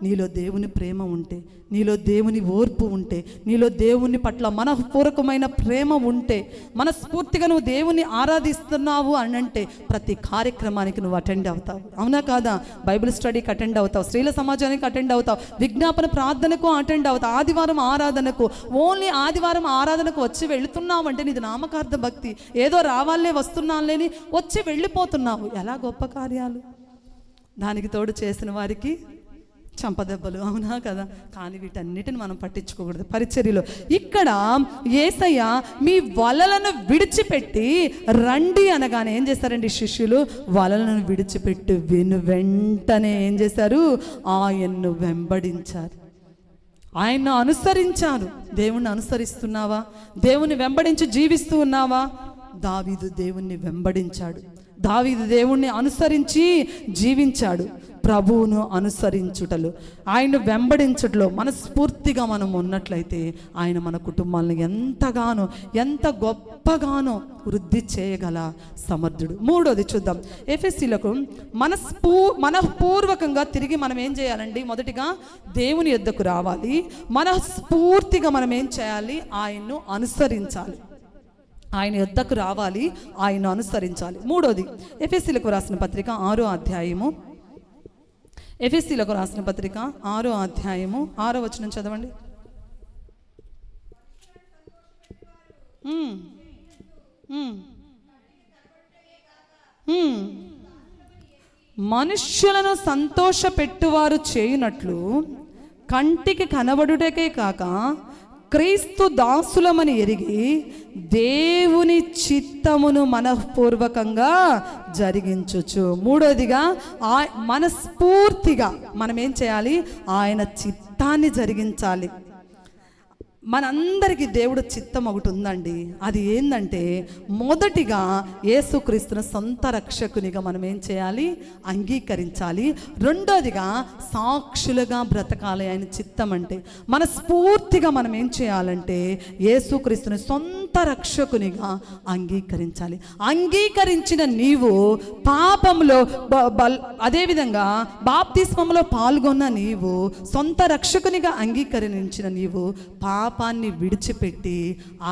నీలో దేవుని ప్రేమ ఉంటే, నీలో దేవుని ఓర్పు ఉంటే, నీలో దేవుని పట్ల మనఃపూర్వకమైన ప్రేమ ఉంటే, మనస్ఫూర్తిగా నువ్వు దేవుని ఆరాధిస్తున్నావు అని అంటే ప్రతి కార్యక్రమానికి నువ్వు అటెండ్ అవుతావు. అవునా కాదా? బైబిల్ స్టడీకి అటెండ్ అవుతావు, స్త్రీల సమాజానికి అటెండ్ అవుతావు, విజ్ఞాపన ప్రార్థనకు అటెండ్ అవుతావు, ఆదివారం ఆరాధనకు. ఓన్లీ ఆదివారం ఆరాధనకు వచ్చి వెళుతున్నావు అంటే నీది నామకార్థ భక్తి. ఏదో రావాలే వస్తున్నానులేని వచ్చి వెళ్ళిపోతున్నావు. ఎలా గొప్ప కార్యాలు! దానికి తోడు చేసిన వారికి చంపదెబ్బలు. అవునా కదా? కానీ వీటన్నిటిని మనం పట్టించుకోకూడదు పరిచర్యలో. ఇక్కడ యేసయ్య మీ వలలను విడిచిపెట్టి రండి అనగానే ఏం చేశారండి శిష్యులు? వలలను విడిచిపెట్టి వెంటనే ఏం చేశారు? ఆయన్ను వెంబడించారు, ఆయన్ను అనుసరించారు. దేవుణ్ణి అనుసరిస్తున్నావా? దేవుని వెంబడించి జీవిస్తూ ఉన్నావా? దావీదు దేవుణ్ణి వెంబడించాడు, దావీదు దేవుణ్ణి అనుసరించి జీవించాడు. ప్రభువును అనుసరించుటలు, ఆయన వెంబడించుటలో మనస్ఫూర్తిగా మనం ఉన్నట్లయితే ఆయన మన కుటుంబాలను ఎంతగానో, ఎంత గొప్పగానో వృద్ధి చేయగల సమర్థుడు. మూడోది చూద్దాం. ఎఫెసీలకు మనఃపూర్వకంగా తిరిగి మనం ఏం చేయాలండి? మొదటిగా దేవుని యొద్దకు రావాలి. మనస్ఫూర్తిగా మనం ఏం చేయాలి? ఆయన్ను అనుసరించాలి. ఆయన యొద్దకు రావాలి, ఆయన అనుసరించాలి. మూడోది ఎఫెసీలకు రాసిన పత్రిక 6వ అధ్యాయము, ఎఫెసీలకు రాసిన పత్రిక 6వ అధ్యాయము 6వ వచనం చదవండి. మనుష్యులను సంతోష పెట్టువారు చేయునట్లు కంటికి కనబడుటకే కాక క్రీస్తు దాసులమని ఎరిగి దేవుని చిత్తమును మనఃపూర్వకంగా జరిగించుచు. మూడోదిగా మనస్ఫూర్తిగా మనం ఏం చేయాలి? ఆయన చిత్తాన్ని జరిగించాలి. మనందరికీ దేవుడు చిత్తం ఒకటి ఉందండి. అది ఏంటంటే, మొదటిగా యేసుక్రీస్తును సొంత రక్షకునిగా మనం ఏం చేయాలి? అంగీకరించాలి. రెండోదిగా సాక్షులుగా బ్రతకాలి. ఆయన చిత్తం అంటే మనస్ఫూర్తిగా మనం ఏం చేయాలంటే యేసుక్రీస్తుని సొంత రక్షకునిగా అంగీకరించాలి. అంగీకరించిన నీవు పాపంలో అదేవిధంగా బాప్తిస్మంలో పాల్గొన్న నీవు, సొంత రక్షకునిగా అంగీకరించిన నీవు పాపాన్ని విడిచిపెట్టి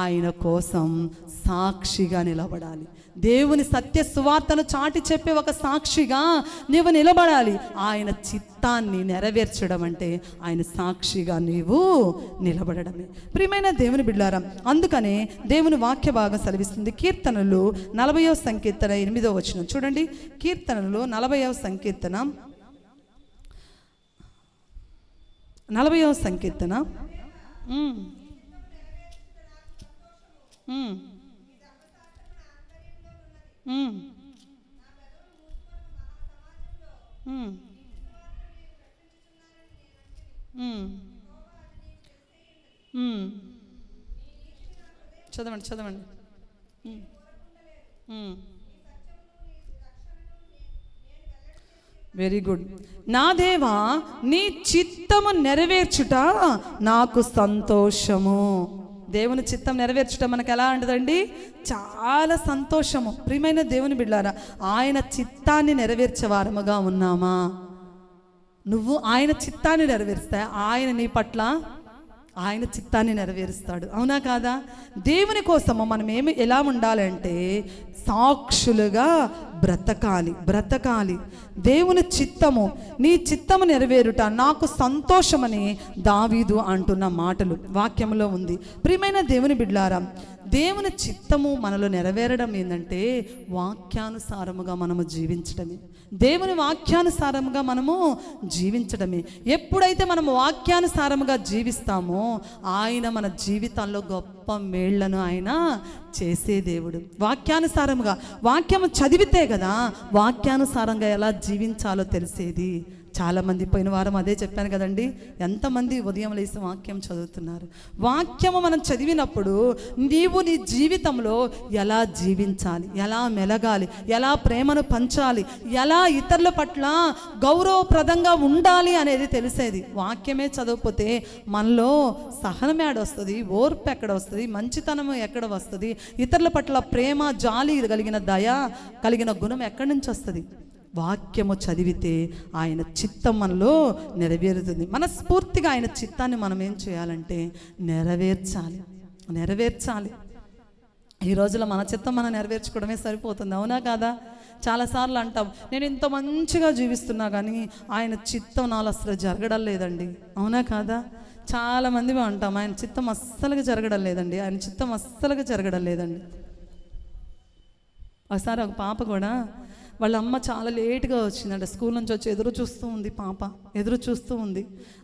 ఆయన కోసం సాక్షిగా నిలబడాలి. దేవుని సత్య సువార్తను చాటి చెప్పే ఒక సాక్షిగా నీవు నిలబడాలి. ఆయన చిత్తాన్ని నెరవేర్చడం అంటే ఆయన సాక్షిగా నీవు నిలబడడమే. ప్రియమైన దేవుని బిడ్డలారా, అందుకనే దేవుని వాక్య భాగం సెలవిస్తుంది. కీర్తనలు 40వ సంకీర్తన 8వ వచనం చూడండి. కీర్తనలు 40వ సంకీర్తన 40వ సంకీర్తన చదవండి. Very good. నా దేవా, నీ చిత్తము నెరవేర్చుట నాకు సంతోషము. దేవుని చిత్తం నెరవేర్చడం మనకు ఎలా ఉంటుందండి? చాలా సంతోషము. ప్రియమైన దేవుని బిడ్డలారా, ఆయన చిత్తాన్ని నెరవేర్చేవారముగా ఉన్నామా? నువ్వు ఆయన చిత్తాన్ని నెరవేర్స్తే ఆయన నీ పట్ల ఆయన చిత్తాన్ని నెరవేరుస్తాడు. అవునా కాదా? దేవుని కోసము మనం ఎలా ఉండాలంటే సాక్షులుగా బ్రతకాలి. దేవుని చిత్తము, నీ చిత్తము నెరవేరుట నాకు సంతోషమని దావీదు అంటున్న మాటలు వాక్యంలో ఉంది. ప్రియమైన దేవుని బిడ్డలారా, దేవుని చిత్తము మనలో నెరవేరడం ఏంటంటే వాక్యానుసారముగా మనము జీవించడమే. దేవుని వాక్యానుసారముగా మనము జీవించడమే. ఎప్పుడైతే మనము వాక్యానుసారముగా జీవిస్తామో ఆయన మన జీవితాల్లో గొప్ప మేళ్లను ఆయన చేసే దేవుడు. వాక్యానుసారముగా, వాక్యము చదివితే కదా వాక్యానుసారంగా ఎలా జీవించాలో తెలిసేది. చాలామంది పోయిన వారం అదే చెప్పాను కదండి, ఎంతమంది ఉదయం లేసి వాక్యం చదువుతున్నారు? వాక్యము మనం చదివినప్పుడు నీవు నీ జీవితంలో ఎలా జీవించాలి, ఎలా మెలగాలి, ఎలా ప్రేమను పంచాలి, ఎలా ఇతరుల పట్ల గౌరవప్రదంగా ఉండాలి అనేది తెలిసేది. వాక్యమే చదవకపోతే మనలో సహనం ఎక్కడ వస్తుంది, ఓర్పు ఎక్కడ వస్తుంది, మంచితనం ఎక్కడ వస్తుంది, ఇతరుల పట్ల ప్రేమ, జాలి కలిగిన దయ కలిగిన గుణం ఎక్కడి నుంచి వస్తుంది? వాక్యము చదివితే ఆయన చిత్తం మనలో నెరవేరుతుంది. మనస్ఫూర్తిగా ఆయన చిత్తాన్ని మనం ఏం చేయాలంటే నెరవేర్చాలి. ఈ రోజులో మన చిత్తం మనం నెరవేర్చుకోవడమే సరిపోతుంది. అవునా కాదా? చాలాసార్లు అంటాం, నేను ఇంత మంచిగా జీవిస్తున్నా కానీ ఆయన చిత్తం నాలో అసలు జరగడం లేదండి. అవునా కాదా? చాలామంది అంటాం, ఆయన చిత్తం అస్సలుగా జరగడం లేదండి, ఆయన చిత్తం అస్సలుగా జరగడం లేదండి. ఒకసారి ఒక పాప కూడా వాళ్ళ అమ్మ చాలా లేట్గా వచ్చిందంట, స్కూల్ నుంచి వచ్చి ఎదురు చూస్తూ ఉంది. పాప ఎదురు చూస్తూ ఉంది,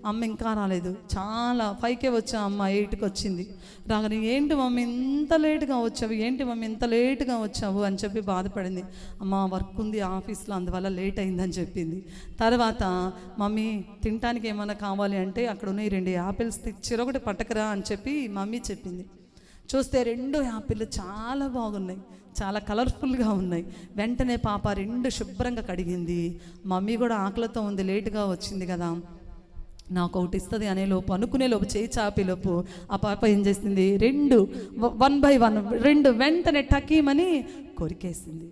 అమ్మ ఇంకా రాలేదు. చాలా 5కే వచ్చా అమ్మ, 8కి వచ్చింది. రాగానే ఏంటి మమ్మీ ఇంత లేట్గా వచ్చావు అని చెప్పి బాధపడింది. అమ్మ వర్క్ ఉంది ఆఫీస్లో, అందువల్ల లేట్ అయిందని చెప్పింది. తర్వాత మమ్మీ తినడానికి ఏమైనా కావాలి అంటే అక్కడ ఉన్నాయి 2 యాపిల్స్ చిరొకటి పట్టకరా అని చెప్పి మమ్మీ చెప్పింది. చూస్తే 2 యాపిల్ చాలా బాగున్నాయి, చాలా కలర్ఫుల్గా ఉన్నాయి. వెంటనే పాప 2 శుభ్రంగా కడిగింది. మమ్మీ కూడా ఆకలితో ఉంది, లేటుగా వచ్చింది కదా, నాకు ఒకటి ఇస్తుంది అనేలోపు, అనుకునేలోపు, చేయి చాపేలోపు ఆ పాప ఏం చేసింది, 2 1 by 1 2 వెంటనే టకీమని కొరికేసింది.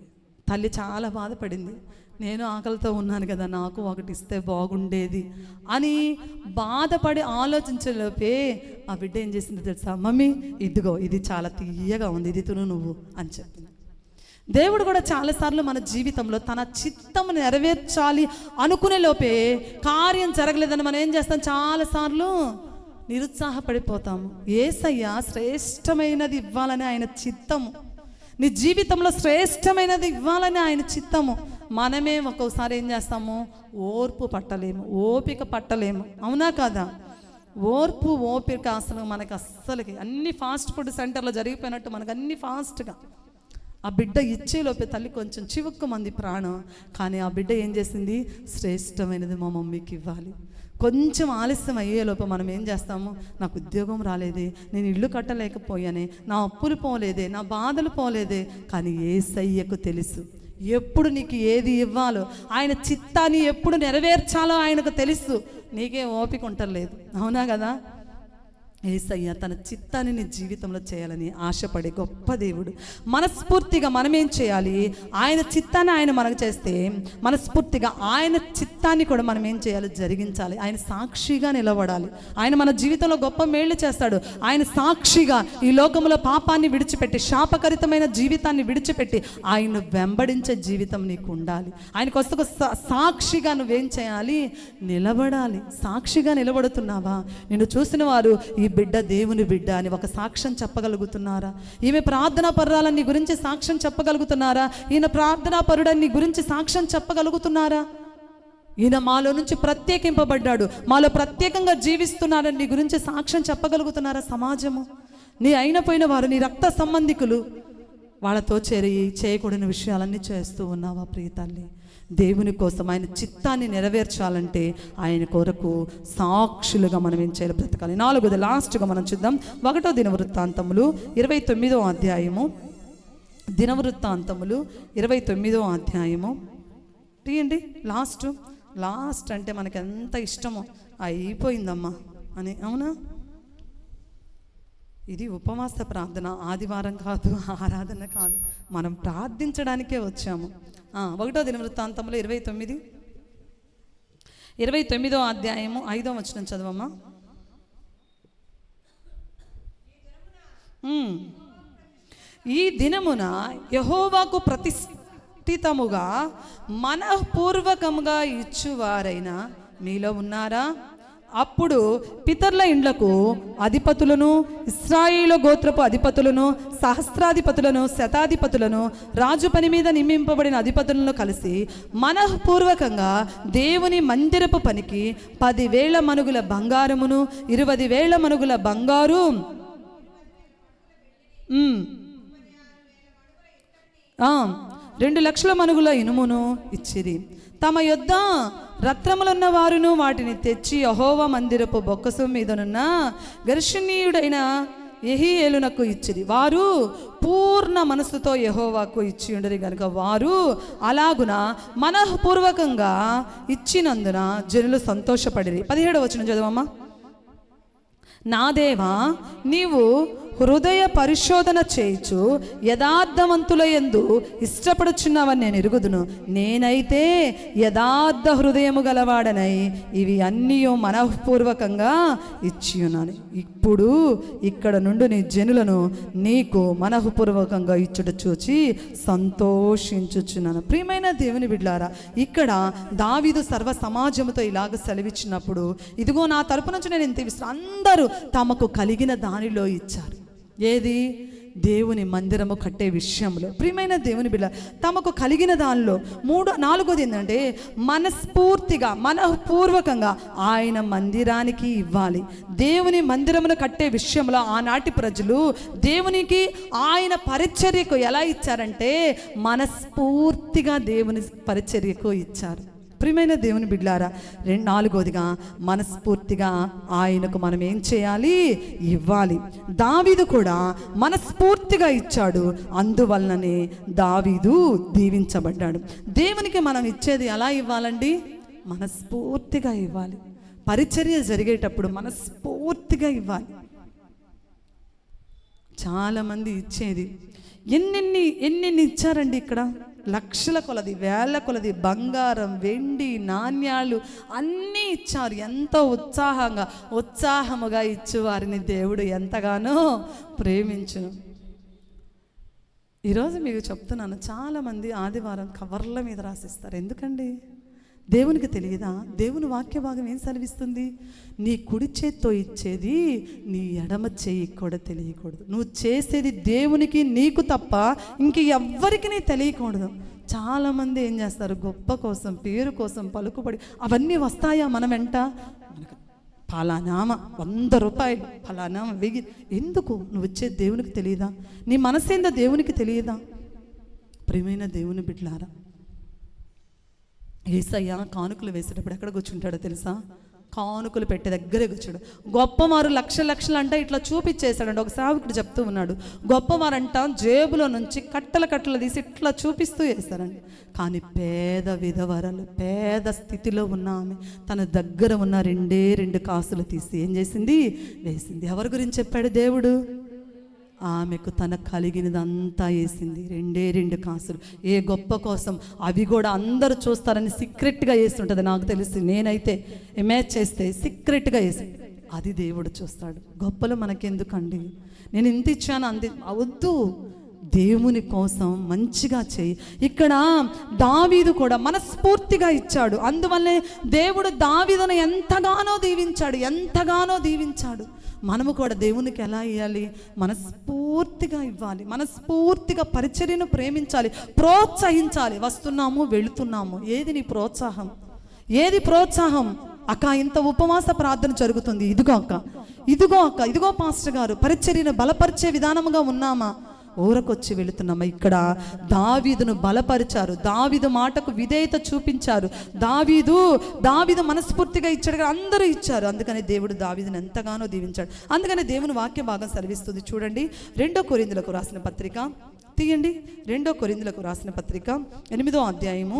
తల్లి చాలా బాధపడింది. నేను ఆకలితో ఉన్నాను కదా, నాకు ఒకటి ఇస్తే బాగుండేది అని బాధపడి ఆలోచించేలోపే ఆ బిడ్డ ఏం చేసింది తెలుసా, మమ్మీ ఇదిగో ఇది చాలా తీయగా ఉంది, ఇది తిను నువ్వు అని చెప్పింది. దేవుడు కూడా చాలాసార్లు మన జీవితంలో తన చిత్తము నెరవేర్చాలి అనుకునే లోపే కార్యం జరగలేదని మనం ఏం చేస్తాం, చాలాసార్లు నిరుత్సాహపడిపోతాము. యేసయ్య శ్రేష్టమైనది ఇవ్వాలని ఆయన చిత్తము, నీ జీవితంలో శ్రేష్టమైనది ఇవ్వాలని ఆయన చిత్తము. మనమే ఒక్కోసారి ఏం చేస్తాము, ఓపిక పట్టలేము. అవునా కదా? ఓపిక అసలు మనకు అస్సలకి అన్ని ఫాస్ట్ ఫుడ్ సెంటర్లో జరిగిపోయినట్టు మనకు అన్ని ఫాస్ట్గా. ఆ బిడ్డ ఇచ్చేలోపే తల్లి కొంచెం చివుక్కుమంది ప్రాణం. కానీ ఆ బిడ్డ ఏం చేసింది, శ్రేష్టమైనది మా మమ్మీకి ఇవ్వాలి. కొంచెం ఆలస్యం అయ్యేలోపు మనం ఏం చేస్తాము, నాకు ఉద్యోగం రాలేదే, నేను ఇల్లు కట్టలేకపోయానే, నా అప్పులు పోలేదే, నా బాధలు పోలేదే. కానీ యేసయ్యకు తెలుసు ఎప్పుడు నీకు ఏది ఇవ్వాలో, ఆయన చిత్తాన్ని ఎప్పుడు నెరవేర్చాలో ఆయనకు తెలుసు. నీకే ఓపిక ఉండలేదు. అవునా కదా? యేసయ్య తన చిత్తాన్ని నీ జీవితంలో చేయాలని ఆశపడే గొప్ప దేవుడు. మనస్ఫూర్తిగా మనం ఏం చేయాలి, ఆయన చిత్తాన్ని ఆయన మనకు చేస్తే మనస్ఫూర్తిగా ఆయన చిత్తాన్ని కూడా మనం ఏం చేయాలి, జరిగించాలి. ఆయన సాక్షిగా నిలబడాలి. ఆయన మన జీవితంలో గొప్ప మేళ్లు చేస్తాడు. ఆయన సాక్షిగా ఈ లోకంలో పాపాన్ని విడిచిపెట్టి, శాపకరితమైన జీవితాన్ని విడిచిపెట్టి ఆయన వెంబడించే జీవితం నీకు ఉండాలి. ఆయనకు వస్తూ సాక్షిగా నువ్వేం చేయాలి, నిలబడాలి. సాక్షిగా నిలబడుతున్నావా? నిన్ను చూసిన వారు ఈ బిడ్డ దేవుని బిడ్డ అని ఒక సాక్ష్యం చెప్పగలుగుతున్నారా? ఈమె ప్రార్థనా పరురాలని గురించి సాక్ష్యం చెప్పగలుగుతున్నారా? ఈయన ప్రార్థనా పరుడని గురించి సాక్ష్యం చెప్పగలుగుతున్నారా? ఈయన మాలో నుంచి ప్రత్యేకింపబడ్డాడు, మాలో ప్రత్యేకంగా జీవిస్తున్నాడని నీ గురించి సాక్ష్యం చెప్పగలుగుతున్నారా? సమాజము, నీ అయిన పోయిన వారు, నీ రక్త సంబంధికులు, వాళ్ళతో చేయకూడని విషయాలన్నీ చేస్తూ ఉన్నావా? ప్రియ తల్లి, దేవుని కోసం ఆయన చిత్తాన్ని నెరవేర్చాలంటే ఆయన కొరకు సాక్షులుగా మనం ఏం చేయాలి, బ్రతకాలి. 4వ లాస్ట్గా మనం చూద్దాం. 1వ దినవృత్తాంతములు 29వ అధ్యాయము. దినవృత్తాంతములు 29వ అధ్యాయము తీయండి. లాస్ట్ అంటే మనకి ఎంత ఇష్టమో, అయిపోయిందమ్మా అని. అవునా? ఇది ఉపవాస ప్రార్థన, ఆదివారం కాదు, ఆరాధన కాదు, మనం ప్రార్థించడానికే వచ్చాము. 1వ దినవృత్తాంతంలో 29వ అధ్యాయము 5వ వచనం చదవమ్మా. ఈ దినమున యెహోవాకు ప్రతిష్ఠితముగా మనఃపూర్వకముగా ఇచ్చువారైన మీలో ఉన్నారా? అప్పుడు పితరుల ఇండ్లకు అధిపతులను, ఇశ్రాయేలు గోత్రపు అధిపతులను, సహస్రాధిపతులను, శతాధిపతులను, రాజు పని మీద నియమింపబడిన అధిపతులను కలిసి మనఃపూర్వకంగా దేవుని మందిరపు పనికి 10,000 మణుగుల బంగారమును, 20,000 మణుగుల బంగారు, 2,00,000 మణుగుల ఇనుమును ఇచ్చిరి. తమ యొద్ద రత్నములున్న వారును వాటిని తెచ్చి యెహోవా మందిరపు బొక్కసం మీదనున్న గెర్షోనీయుడైన యెహీయేలునకు ఇచ్చిరి. వారు పూర్ణ మనసుతో యెహోవాకు ఇచ్చి ఉండరు గనుక వారు అలాగున మనఃపూర్వకంగా ఇచ్చినందున జనులు సంతోషపడిరి. 17వ వచనం చదవమ్మా. నా దేవా, నీవు హృదయ పరిశోధన చేయుచు యథార్థవంతుల యందు ఇష్టపడుచున్నావని నేను ఎరుగుదును. నేనైతే యథార్థ హృదయము గలవాడనై ఇవి అన్నీ మనఃపూర్వకంగా ఇచ్చి ఉన్నాను. ఇప్పుడు ఇక్కడ నుండి నీ జనులను నీకు మనఃపూర్వకంగా ఇచ్చుట చూచి సంతోషించుచున్నాను. ప్రియమైన దేవుని బిడ్డలారా, ఇక్కడ దావీదు సర్వ సమాజముతో ఇలాగ సెలవిచ్చినప్పుడు, ఇదిగో నా తరపు నుంచి నేను ఇంత ఇస్తాను, అందరూ తమకు కలిగిన దానిలో ఇచ్చారు. ఏది? దేవుని మందిరము కట్టే విషయంలో. ప్రియమైన దేవుని బిడ్డ, తమకు కలిగిన దానిలో 4వది ఏంటంటే మనస్ఫూర్తిగా మనఃపూర్వకంగా ఆయన మందిరానికి ఇవ్వాలి. దేవుని మందిరమును కట్టే విషయంలో ఆనాటి ప్రజలు దేవునికి ఆయన పరిచర్యకు ఎలా ఇచ్చారంటే మనస్ఫూర్తిగా దేవుని పరిచర్యకు ఇచ్చారు. ప్రియమైన దేవుని బిడ్డలారా, 4వదిగా మనస్ఫూర్తిగా ఆయనకు మనం ఏం చేయాలి? ఇవ్వాలి. దావీదు కూడా మనస్ఫూర్తిగా ఇచ్చాడు. అందువలననే దావీదు దీవించబడ్డాడు. దేవునికి మనం ఇచ్చేది ఎలా ఇవ్వాలండి? మనస్ఫూర్తిగా ఇవ్వాలి. పరిచర్య జరిగేటప్పుడు మనస్ఫూర్తిగా ఇవ్వాలి. చాలామంది ఇచ్చేది ఎన్నెన్ని ఇచ్చారండి. ఇక్కడ లక్షల కొలది, వేల కొలది బంగారం, వెండి, నాణ్యాలు అన్నీ ఇచ్చారు. ఎంతో ఉత్సాహముగా ఇచ్చు వారిని దేవుడు ఎంతగానో ప్రేమించును. ఈరోజు మీకు చెప్తున్నాను, చాలామంది ఆదివారం కవర్ల మీద రాసిస్తారు. ఎందుకండి? దేవునికి తెలియదా? దేవుని వాక్య భాగం ఏం సెలవిస్తుంది? నీ కుడి చేత్తో ఇచ్చేది నీ ఎడమ చేయి కూడా తెలియకూడదు. నువ్వు చేసేది దేవునికి, నీకు తప్ప ఇంక ఎవ్వరికి తెలియకూడదు. చాలామంది ఏం చేస్తారు? గొప్ప కోసం, పేరు కోసం, పలుకుబడి అవన్నీ వస్తాయా మన వెంట? మనకు ఫలానామ 100 రూపాయలు, ఫలానామ 1000. ఎందుకు? నువ్వు ఇచ్చేది దేవునికి తెలియదా? నీ మనసేందో దేవునికి తెలియదా? ప్రియమైన దేవుని బిడ్డలారా, యేసయ్య కానుకలు వేసేటప్పుడు ఎక్కడ కూర్చుంటాడో తెలుసా? కానుకలు పెట్టే దగ్గరే కూర్చోడు. గొప్పవారు లక్షలు అంటే ఇట్లా చూపించేశాడండి. ఒక సేవకుడు చెప్తూ ఉన్నాడు, గొప్పవారంట జేబులో నుంచి కట్టలు తీసి ఇట్లా చూపిస్తూ వేశారండి. కానీ పేద విధవరలు, పేద స్థితిలో ఉన్న ఆమె తన దగ్గర ఉన్న 2 కాసులు తీసి ఏం చేసింది? వేసింది. ఎవరి గురించి చెప్పాడు దేవుడు? ఆమెకు తన కలిగినదంతా వేసింది. 2 కాసులు. ఏ గొప్ప కోసం? అవి కూడా అందరూ చూస్తారని సీక్రెట్గా వేస్తుంటుంది. నాకు తెలిసి నేనైతే ఇమేజ్ చేస్తే సీక్రెట్గా వేసి, అది దేవుడు చూస్తాడు. గొప్పలు మనకెందుకండి? నేను ఇంత ఇచ్చాను అంది వద్దు. దేవుని కోసం మంచిగా చేయి. ఇక్కడ దావీదు కూడా మనస్ఫూర్తిగా ఇచ్చాడు. అందువల్లే దేవుడు దావీదును ఎంతగానో దీవించాడు. మనము కూడా దేవునికి ఎలా ఇవ్వాలి? మనస్ఫూర్తిగా ఇవ్వాలి. మనస్ఫూర్తిగా పరిచర్యను ప్రేమించాలి, ప్రోత్సహించాలి. వస్తున్నాము, వెళుతున్నాము. ఏది నీ ప్రోత్సాహం? ఏది ప్రోత్సాహం? అక్క ఇంత ఉపవాస ప్రార్థన జరుగుతుంది, ఇదిగో పాస్టర్ గారు పరిచర్యను బలపరిచే విధానముగా ఉన్నామా? ఊరకొచ్చి వెళుతున్నామా? ఇక్కడ దావీదును బలపరిచారు. దావీదు మాటకు విధేయత చూపించారు. దావీదు మనస్ఫూర్తిగా ఇచ్చాడు, అందరూ ఇచ్చారు. అందుకని దేవుడు దావీదును ఎంతగానో దీవించాడు. అందుకని దేవుని వాక్య భాగం సెలవిస్తుంది. చూడండి, 2 కొరింథీయులకు రాసిన పత్రిక తీయండి. 2 కొరింథీయులకు రాసిన పత్రిక 8వ అధ్యాయము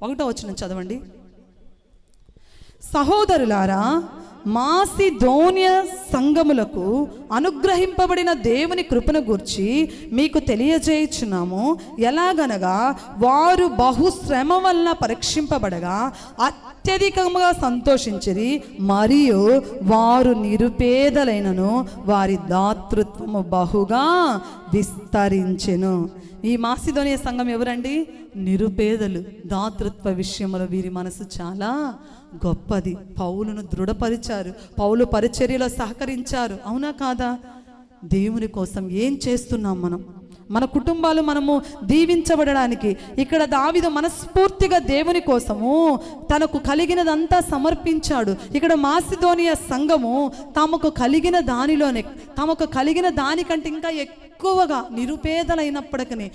1వ వచనం చదవండి. సహోదరులారా, మాసిదోనియ సంఘములకు అనుగ్రహింపబడిన దేవుని కృపను గూర్చి మీకు తెలియజేయుచున్నాము. ఎలాగనగా వారు బహుశ్రమ వలన పరీక్షింపబడగా అత్యధికంగా సంతోషించిరి, మరియు వారు నిరుపేదలైనను వారి దాతృత్వము బహుగా విస్తరించెను. ఈ మాసిదోనియ సంఘం ఎవరండి? నిరుపేదలు. దాతృత్వ విషయంలో వీరి మనసు చాలా గొప్పది. పౌలును దృఢపరిచారు, పౌలు పరిచర్యలో సహకరించారు. అవునా కాదా? దేవుని కోసం ఏం చేస్తున్నాం మనం? మన కుటుంబాలు మనము దీవించబడడానికి ఇక్కడ దావీదు మనస్ఫూర్తిగా దేవుని కోసము తనకు కలిగినదంతా సమర్పించాడు. ఇక్కడ మాసిదోనియ సంఘము తమకు కలిగిన దానిలోనే, తమకు కలిగిన దానికంటే ఇంకా ఎక్కువగా నిరుపేదలైనప్పటికీ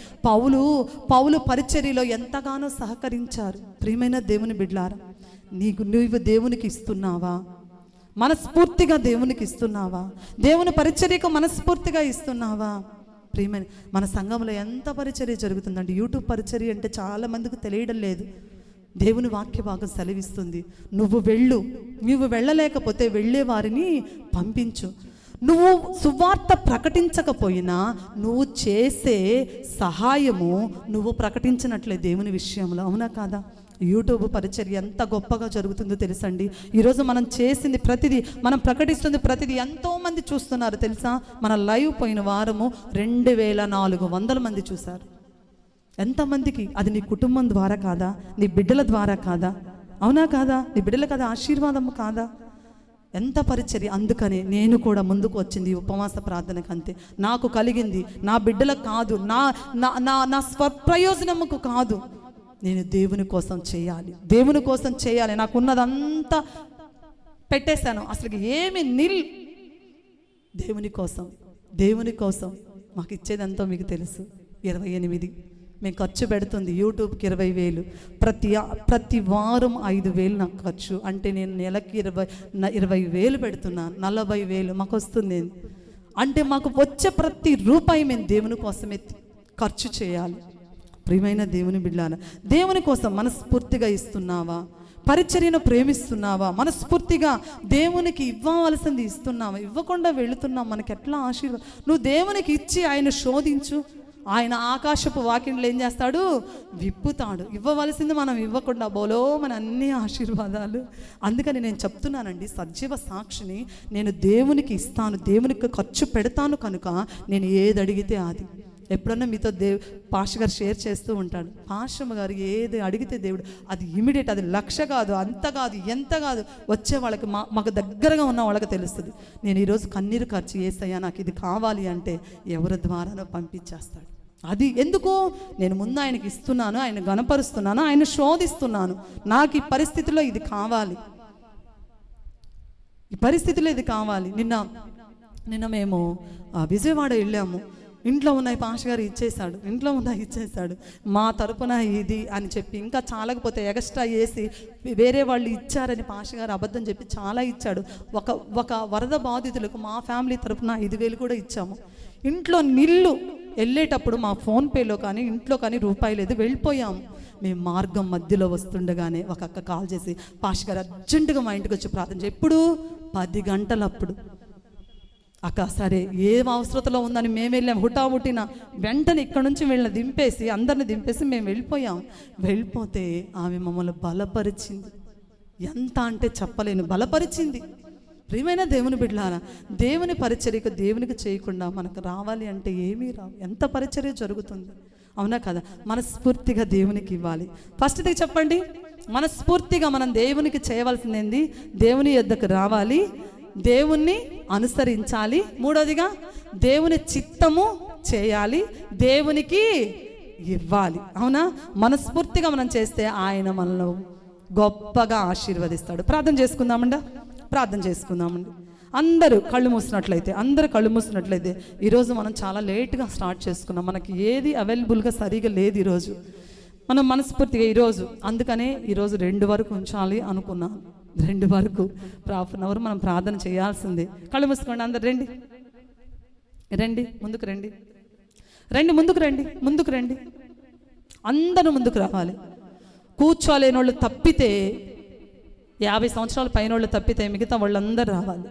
పౌలు పరిచర్యలో ఎంతగానో సహకరించారు. ప్రియమైన దేవుని బిడ్డలారా, నీవు దేవునికి ఇస్తున్నావా? మనస్ఫూర్తిగా దేవునికి ఇస్తున్నావా? దేవుని పరిచర్యకు మనస్ఫూర్తిగా ఇస్తున్నావా? ప్రియమైన మన సంఘంలో ఎంత పరిచర్య జరుగుతుందండి. యూట్యూబ్ పరిచర్య అంటే చాలా మందికి తెలియడం లేదు. దేవుని వాక్య భాగం సెలవిస్తుంది, నువ్వు వెళ్ళు, నువ్వు వెళ్ళలేకపోతే వెళ్ళే వారిని పంపించు. నువ్వు సువార్త ప్రకటించకపోయినా నువ్వు చేసే సహాయము నువ్వు ప్రకటించినట్లే దేవుని విషయంలో. అవునా కాదా? యూట్యూబ్ పరిచర్య ఎంత గొప్పగా జరుగుతుందో తెలుసండి. ఈరోజు మనం చేసింది ప్రతిదీ, మనం ప్రకటిస్తుంది ప్రతిదీ ఎంతోమంది చూస్తున్నారు తెలుసా? మన లైవ్ పోయిన వారము 2400 మంది చూశారు. ఎంతమందికి? అది నీ కుటుంబం ద్వారా కాదా? నీ బిడ్డల ద్వారా కాదా? అవునా కాదా? నీ బిడ్డల కదా ఆశీర్వాదము కాదా? ఎంత పరిచర్య. అందుకనే నేను కూడా ముందుకు వచ్చింది ఉపవాస ప్రార్థనకు. అంతే, నాకు కలిగింది నా బిడ్డలకు కాదు, నా స్వప్రయోజనముకు కాదు, నేను దేవుని కోసం చేయాలి, దేవుని కోసం చేయాలి. నాకున్నదంతా పెట్టేశాను, అసలు ఏమి నిల్. దేవుని కోసం మాకు ఇచ్చేదంతా మీకు తెలుసు. 28 మేము ఖర్చు పెడుతుంది యూట్యూబ్కి 20,000, ప్రతి వారం 5,000 నాకు ఖర్చు. అంటే నేను నెలకి 20,000 పెడుతున్నాను, 40,000 మాకు వస్తుంది. అంటే మాకు వచ్చే ప్రతి రూపాయి మేము దేవుని కోసమే ఖర్చు చేయాలి. ప్రియమైన దేవుని బిడ్డలారా, దేవుని కోసం మనస్ఫూర్తిగా ఇస్తున్నావా? పరిచర్యను ప్రేమిస్తున్నావా? మనస్ఫూర్తిగా దేవునికి ఇవ్వవలసింది ఇస్తున్నావా? ఇవ్వకుండా వెళుతున్నాం, మనకి ఎట్లా ఆశీర్వాదం? నువ్వు దేవునికి ఇచ్చి ఆయన శోధించు, ఆయన ఆకాశపు వాకిండ్లు ఏం చేస్తాడు? విప్పుతాడు. ఇవ్వవలసింది మనం ఇవ్వకుండా బోలో మన అన్ని ఆశీర్వాదాలు. అందుకని నేను చెప్తున్నానండి, సజీవ సాక్షిని. నేను దేవునికి ఇస్తాను, దేవునికి ఖర్చు పెడతాను కనుక నేను ఏది అడిగితే అది. ఎప్పుడన్నా మీతో పాస్టర్ గారు షేర్ చేస్తూ ఉంటాడు, పాస్టర్ గారు ఏది అడిగితే దేవుడు అది ఇమీడియట్, అది 1,00,000 కాదు, అంత కాదు, ఎంత కాదు, వచ్చే వాళ్ళకి మాకు దగ్గరగా ఉన్న వాళ్ళకి తెలుస్తుంది. నేను ఈరోజు కన్నీరు ఖర్చు చేస్తాయా, నాకు ఇది కావాలి అంటే ఎవరి ద్వారానో పంపించేస్తాడు. అది ఎందుకు? నేను ముందు ఆయనకి ఇస్తున్నాను, ఆయన గణపరుస్తున్నాను, ఆయన శోధిస్తున్నాను. నాకు ఈ పరిస్థితిలో ఇది కావాలి, ఈ పరిస్థితిలో ఇది కావాలి. నిన్న మేము విజయవాడ వెళ్ళాము. ఇంట్లో ఉన్నాయి పాస్టర్ గారు ఇచ్చేశాడు, ఇంట్లో ఉన్నాయి ఇచ్చేశాడు, మా తరపున ఇది అని చెప్పి ఇంకా చాలకపోతే ఎక్స్ట్రా వేసి వేరే వాళ్ళు ఇచ్చారని పాస్టర్ గారు అబద్ధం చెప్పి చాలా ఇచ్చాడు. ఒక వరద బాధితులకు మా ఫ్యామిలీ తరపున 5,000 కూడా ఇచ్చాము. ఇంట్లో నిల్లు వెళ్ళేటప్పుడు మా ఫోన్పేలో కానీ ఇంట్లో కానీ రూపాయి లేదు, వెళ్ళిపోయాము. మేము మార్గం మధ్యలో వస్తుండగానే ఒక అక్క కాల్ చేసి, పాస్టర్ గారు అర్జెంటుగా మా ఇంటికి వచ్చి ప్రార్థన చేయి. ఎప్పుడు 10 గంటలప్పుడు. అక్క సరే, ఏ అవసరతలో ఉందని మేము వెళ్ళాం. హుటాహుటిన వెంటనే ఇక్కడ నుంచి వీళ్ళని దింపేసి, అందరిని దింపేసి మేము వెళ్ళిపోయాం. వెళ్ళిపోతే ఆమె మమ్మల్ని బలపరిచింది. ఎంత అంటే చెప్పలేను, బలపరిచింది. ప్రియమైన దేవుని బిడ్డలారా, దేవుని పరిచర్యకు దేవునికి చేయకుండా మనకు రావాలి అంటే ఏమీ రావు. ఎంత పరిచర్య జరుగుతుంది, అవునా కదా? మనస్ఫూర్తిగా దేవునికి ఇవ్వాలి. ఫస్ట్ది చెప్పండి, మనస్ఫూర్తిగా మనం దేవునికి చేయవలసింది దేవుని యొద్దకు రావాలి, దేవుణ్ణి అనుసరించాలి. మూడోదిగా దేవుని చిత్తము చేయాలి, దేవునికి ఇవ్వాలి. అవునా? మనస్ఫూర్తిగా మనం చేస్తే ఆయన మనల్ని గొప్పగా ఆశీర్వదిస్తాడు. ప్రార్థన చేసుకుందామండి. అందరూ కళ్ళు మూసినట్లయితే ఈరోజు మనం చాలా లేట్గా స్టార్ట్ చేసుకున్నాం. మనకి ఏది అవైలబుల్గా సరిగా లేదు ఈరోజు. మనం మనస్ఫూర్తిగా ఈరోజు, అందుకనే ఈరోజు 2 వరకు ఉంచాలి అనుకున్నాం. 2 వరకు ½ an hour మనం ప్రార్థన చేయాల్సిందే. కళ్ళు మూసుకోండి, అందరు రండి, ముందుకు రండి, అందరూ ముందుకు రావాలి. కూర్చోలేని వాళ్ళు తప్పితే 50 సంవత్సరాల పైన వాళ్ళు తప్పితే మిగతా వాళ్ళందరూ రావాలి.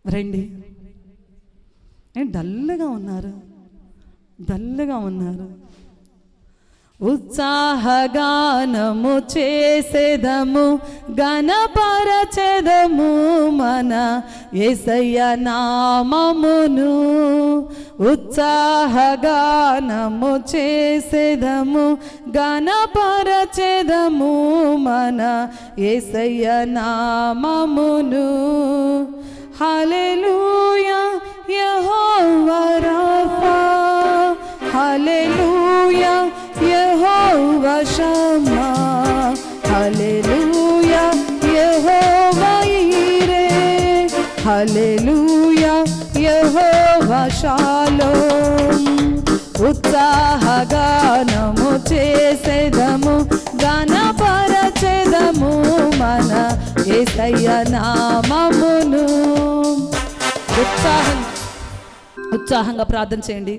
రండి. డల్గా ఉన్నారు, డల్గా ఉన్నారు. ఉత్సాహగానము చేసేదము, గణపరచెదము మన యేసయ్య నామమును. ఉత్సాహగానము చేసేదము, గణపరచెదము మన యేసయ్య నామమును. హల్లెలూయా యెహోవా రాఫా, హల్లెలూయా యెహోవా షమ్మా, హల్లెలూయా యెహోవా ఈరే, హల్లెలూయా యెహోవా షాలోమ్. ఉత్సాహగానము చేసేదము, గణపరచెదము మన యేసయ్య నామమును. ఉత్సాహంగా ప్రార్థన చేయండి.